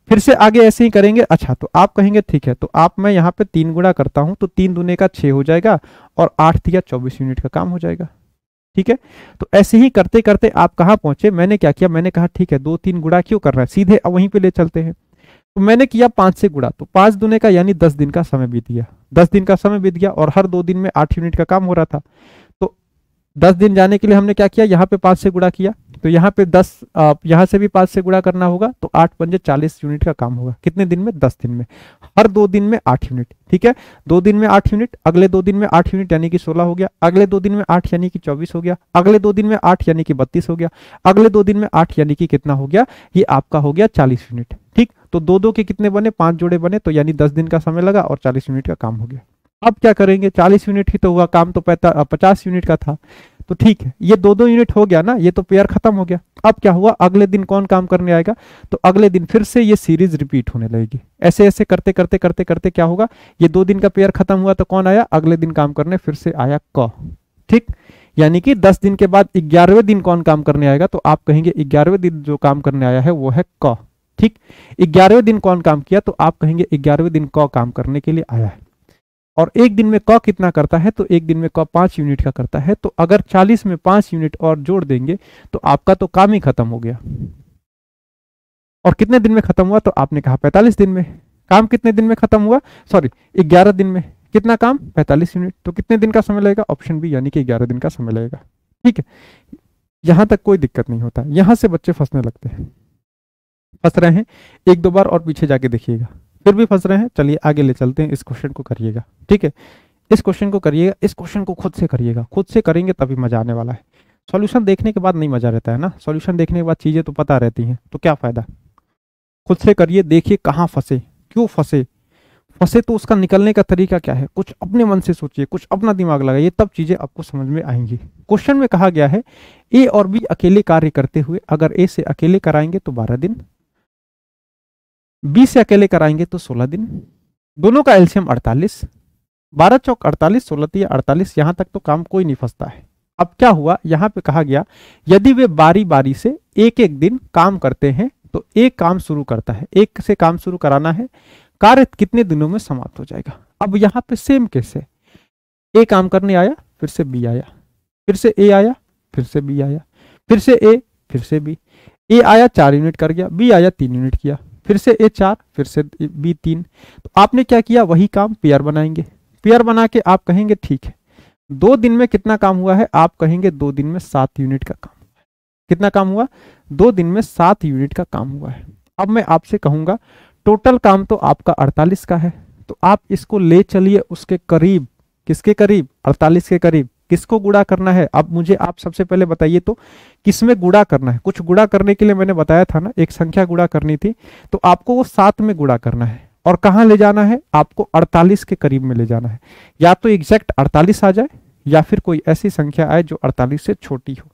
फिर से आगे ऐसे ही करेंगे। अच्छा तो आप कहेंगे ठीक है, तो आप मैं यहाँ पे 3 गुणा करता हूं तो 3 दूने का 6 हो जाएगा और 8 दिया 24 यूनिट का काम हो जाएगा। ठीक है, तो ऐसे ही करते करते आप कहाँ पहुंचे, मैंने क्या किया, मैंने कहा ठीक है 2-3 गुणा क्यों कर रहा है, सीधे अब वहीं पे ले चलते हैं। तो मैंने किया 5 से गुणा, तो 5 दूने का यानी 10 दिन का समय बीत गया, 10 दिन का समय बीत गया और हर 2 दिन में 8 यूनिट का काम हो रहा था। तो 10 दिन जाने के लिए हमने क्या किया, यहाँ पे 5 से गुणा किया, तो यहाँ पे 10 यहाँ से भी 5 से गुणा करना होगा, तो 8 पंजे 40 यूनिट का काम होगा। कितने दिन में, 10 दिन में, हर 2 दिन में 8 यूनिट। ठीक है, 2 दिन में 8 यूनिट, अगले 2 दिन में 8 यूनिट यानी कि 16 हो गया, अगले 2 दिन में 8 यानी कि 24 हो गया, अगले 2 दिन में 8 यानी कि 32 हो गया, अगले 2 दिन में 8 यानी कि कितना हो गया, ये आपका हो गया 40 यूनिट। ठीक, तो 2-2 के कितने बने, 5 जोड़े बने, तो यानी 10 दिन का समय लगा और 40 यूनिट का काम हो गया। अब क्या करेंगे, 40 यूनिट ही तो हुआ, काम तो 50 यूनिट का था, तो ठीक है ये 2-2 यूनिट हो गया ना, ये तो पेयर खत्म हो गया। अब क्या हुआ, अगले दिन कौन काम करने आएगा, तो अगले दिन फिर से ये सीरीज रिपीट होने लगेगी। ऐसे ऐसे करते करते करते करते क्या होगा, ये 2 दिन का पेयर खत्म हुआ तो कौन आया, अगले दिन काम करने फिर से आया क। ठीक, यानी कि 10 दिन के बाद 11वें दिन कौन काम करने आएगा, तो आप कहेंगे 11वें दिन जो काम करने आया है वो है क। ठीक, 11वें दिन कौन काम किया, तो आप कहेंगे 11वें दिन क काम करने के लिए आया है। और एक दिन में क कितना करता है, तो एक दिन में क 5 यूनिट का करता है, तो अगर 40 में 5 यूनिट और जोड़ देंगे तो आपका तो काम ही खत्म हो गया। और कितने दिन में खत्म हुआ, तो आपने कहा 45 दिन में। काम कितने दिन में खत्म हुआ, सॉरी 11 दिन में। कितना काम, 45 यूनिट, तो कितने दिन का समय लगेगा, ऑप्शन बी यानी कि 11 दिन का समय लगेगा। ठीक है, यहां तक कोई दिक्कत नहीं होता, यहां से बच्चे फंसने लगते हैं। फंस रहे हैं 1-2 बार और पीछे जाके देखिएगा, फिर भी फंस रहे हैं, चलिए आगे ले चलते हैं। इस क्वेश्चन को करिएगा, ठीक है इस क्वेश्चन को करिएगा, इस क्वेश्चन को खुद से करिएगा, खुद से करेंगे तभी मजा आने वाला है। सॉल्यूशन देखने के बाद नहीं मजा रहता है ना, सॉल्यूशन देखने के बाद चीजें तो पता रहती हैं, तो क्या फायदा। खुद से करिए, देखिए कहाँ फंसे, क्यों फंसे, फंसे तो उसका निकलने का तरीका क्या है, कुछ अपने मन से सोचिए, कुछ अपना दिमाग लगाइए, तब चीजें आपको समझ में आएंगी। क्वेश्चन में कहा गया है ए और बी अकेले कार्य करते हुए अगर ए से अकेले कराएंगे तो 12 दिन, बी से अकेले कराएंगे तो 16 दिन, दोनों का एलसीएम 48, 12 चौक 48, 16 तिया 48, यहां तक तो काम कोई नहीं फंसता है। अब क्या हुआ, यहां पे कहा गया यदि वे बारी बारी से एक एक दिन काम करते हैं तो एक काम शुरू करता है, एक से काम शुरू कराना है, कार्य कितने दिनों में समाप्त हो जाएगा। अब यहां पे सेम केस है, ए काम करने आया, फिर से बी आया, फिर से ए आया, फिर से बी आया, फिर से ए, फिर से बी, ए आया 4 यूनिट कर गया, बी आया 3 यूनिट किया, फिर से ए 4, फिर से बी 3। तो आपने क्या किया, वही काम पेयर बनाएंगे, पेयर बना के आप कहेंगे ठीक है 2 दिन में कितना काम हुआ है, आप कहेंगे 2 दिन में 7 यूनिट का काम। कितना काम हुआ, 2 दिन में 7 यूनिट का काम हुआ है। अब मैं आपसे कहूंगा टोटल काम तो आपका 48 का है, तो आप इसको ले चलिए उसके करीब, किसके करीब, 48 के करीब। किसको गुणा करना है, अब मुझे आप सबसे पहले बताइए तो किसमें गुणा करना है। कुछ गुणा करने के लिए मैंने बताया था ना, एक संख्या गुणा करनी थी, तो आपको वो 7 में गुणा करना है और कहां ले जाना है, आपको 48 के करीब में ले जाना है। या तो एग्जैक्ट 48 आ जाए या फिर कोई ऐसी संख्या आए जो 48 से छोटी हो।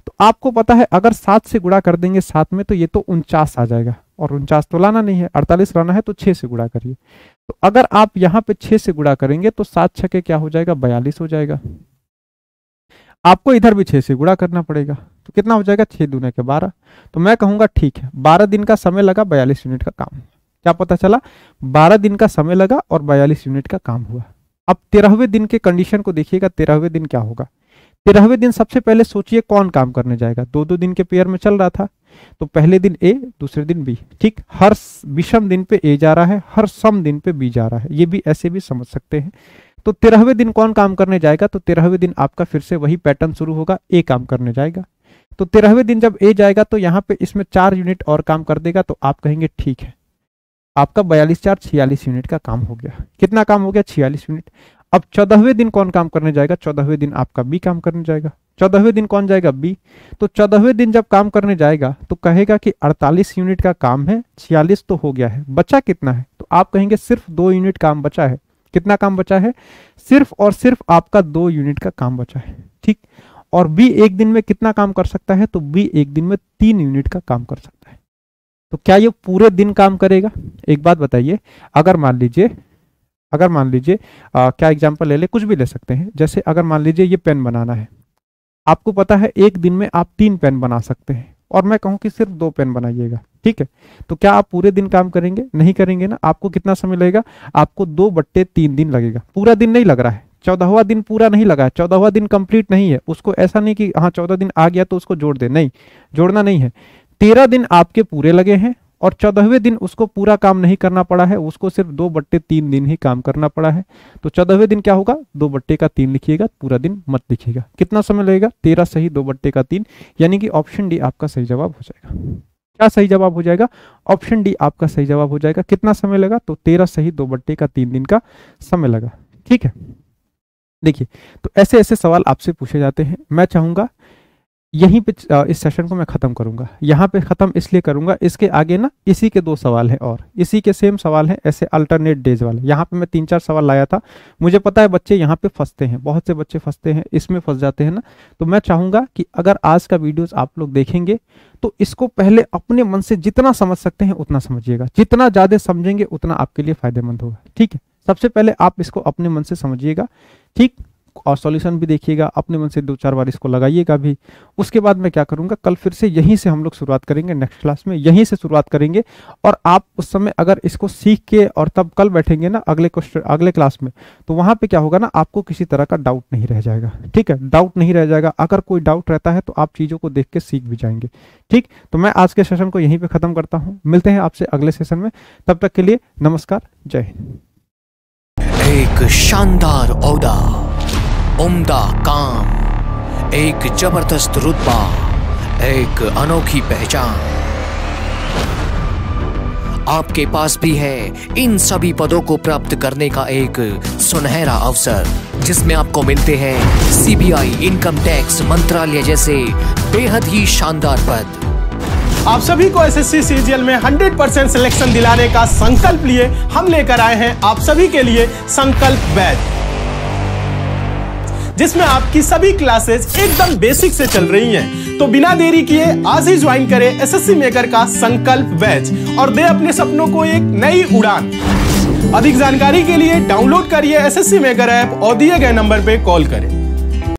तो आपको पता है अगर 7 से गुणा कर देंगे 7 में तो ये तो 49 आ जाएगा, और 49 तो लाना नहीं है, 48 लाना है, तो 6 से गुणा करिए। तो अगर आप यहाँ पे 6 से गुणा करेंगे तो 7 छके क्या हो जाएगा, 42 हो जाएगा। आपको इधर भी 6 से गुणा करना पड़ेगा, तो कितना हो जाएगा, 6 दूने के 12। तो मैं कहूंगा ठीक है 12 दिन का समय लगा, 42 यूनिट का काम। क्या पता चला, 12 दिन का समय लगा और 42 यूनिट का काम हुआ। अब 13वें दिन के कंडीशन को देखिएगा, 13वें दिन क्या होगा, 13वें दिन सबसे पहले सोचिए कौन काम करने जाएगा। 2-2 दिन के पेयर में चल रहा था, तो पहले दिन ए, दूसरे दिन बी। ठीक, हर विषम दिन पे ए जा रहा है, हर सम दिन पे बी जा रहा है, ये भी ऐसे भी समझ सकते हैं। तो 13वें दिन कौन काम करने जाएगा, तो 13वें दिन आपका फिर से वही पैटर्न शुरू होगा, ए काम करने जाएगा। तो 13वें दिन जब ए जाएगा तो यहाँ पे इसमें 4 यूनिट और काम कर देगा, तो आप कहेंगे ठीक है, आपका 42×4 46 यूनिट का काम हो गया। कितना काम हो गया, 46 यूनिट। अब 14वें दिन कौन काम करने जाएगा, 14वें दिन आपका बी काम करने जाएगा। 14वें दिन कौन जाएगा, बी। तो 14वें दिन जब काम करने जाएगा तो कहेगा कि 48 यूनिट का काम है, 46 तो हो गया है, बचा कितना है, तो आप कहेंगे सिर्फ 2 यूनिट काम बचा है। कितना काम बचा है, सिर्फ और सिर्फ आपका 2 यूनिट का काम बचा है। ठीक, और बी एक दिन में कितना काम कर सकता है, तो बी एक दिन में 3 यूनिट का काम कर सकता है। तो क्या ये पूरे दिन काम करेगा? एक बात बताइए, अगर मान लीजिए क्या एग्जांपल ले ले, कुछ भी ले सकते हैं। जैसे अगर मान लीजिए ये पेन बनाना है, आपको पता है एक दिन में आप 3 पेन बना सकते हैं, और मैं कहूं कि सिर्फ 2 पेन बनाइएगा। ठीक है, तो क्या आप पूरे दिन काम करेंगे? नहीं करेंगे ना। आपको कितना समय लगेगा, आपको 2/3 दिन लगेगा। पूरा दिन नहीं लग रहा है, 14वां दिन पूरा नहीं लगा है, 14वां दिन कंप्लीट नहीं है। उसको ऐसा नहीं कि हाँ 14 दिन आ गया तो उसको जोड़ दे, नहीं, जोड़ना नहीं है। 13 दिन आपके पूरे लगे हैं और 14वें दिन उसको पूरा काम नहीं करना पड़ा है, उसको सिर्फ 2/3 दिन ही काम करना पड़ा है। तो 14वें दिन क्या होगा, 2/3 लिखिएगा, पूरा दिन मत लिखिएगा। कितना समय लगेगा, 13 सही 2/3, यानी कि ऑप्शन डी आपका सही जवाब हो जाएगा। क्या सही जवाब हो जाएगा, ऑप्शन डी आपका सही जवाब हो जाएगा। कितना समय लगा, तो 13 सही 2/3 दिन का समय लगा। ठीक है, देखिए तो ऐसे ऐसे सवाल आपसे पूछे जाते हैं। मैं चाहूंगा यहीं पे इस सेशन को मैं खत्म करूंगा, यहाँ पे खत्म इसलिए करूंगा, इसके आगे ना इसी के 2 सवाल हैं और इसी के सेम सवाल हैं, ऐसे अल्टरनेट डेज वाले। यहाँ पे मैं 3-4 सवाल लाया था, मुझे पता है बच्चे यहाँ पे फंसते हैं, बहुत से बच्चे फंसते हैं, इसमें फंस जाते हैं ना। तो मैं चाहूंगा कि अगर आज का वीडियोस आप लोग देखेंगे तो इसको पहले अपने मन से जितना समझ सकते हैं उतना समझिएगा, जितना ज्यादा समझेंगे उतना आपके लिए फायदेमंद होगा। ठीक है, सबसे पहले आप इसको अपने मन से समझिएगा, ठीक, और सॉल्यूशन भी देखिएगा, अपने मन से 2-4 बार इसको लगाइएगा भी। उसके बाद मैं क्या करूंगा, कल फिर से यहीं से हम लोग शुरुआत करेंगे, नेक्स्ट क्लास में यहीं से शुरुआत करेंगे। और आप उस समय अगर इसको सीख के और तब कल बैठेंगे ना अगले क्लास में, तो वहां पे क्या होगा ना, आपको किसी तरह का डाउट नहीं रह जाएगा। ठीक है, डाउट नहीं रह जाएगा। अगर कोई डाउट रहता है तो आप चीजों को देख के सीख भी जाएंगे। ठीक, तो मैं आज के सेशन को यहीं पे खत्म करता हूँ, मिलते हैं आपसे अगले सेशन में, तब तक के लिए नमस्कार, जय हिंद। एक शानदार ओहदा, उम्दा काम, एक जबरदस्त रुतबा, एक अनोखी पहचान आपके पास भी है। इन सभी पदों को प्राप्त करने का एक सुनहरा अवसर, जिसमें आपको मिलते हैं CBI, इनकम टैक्स मंत्रालय जैसे बेहद ही शानदार पद। आप सभी को SSC CGL में 100% सिलेक्शन दिलाने का संकल्प लिए हम लेकर आए हैं आप सभी के लिए संकल्प बैच, जिसमें आपकी सभी क्लासेस एकदम बेसिक से चल रही हैं। तो बिना देरी किए आज ही ज्वाइन करें SSC मेकर का संकल्प बैच और दे अपने सपनों को एक नई उड़ान। अधिक जानकारी के लिए डाउनलोड करिए SSC मेकर ऐप और दिए गए नंबर पे कॉल करें।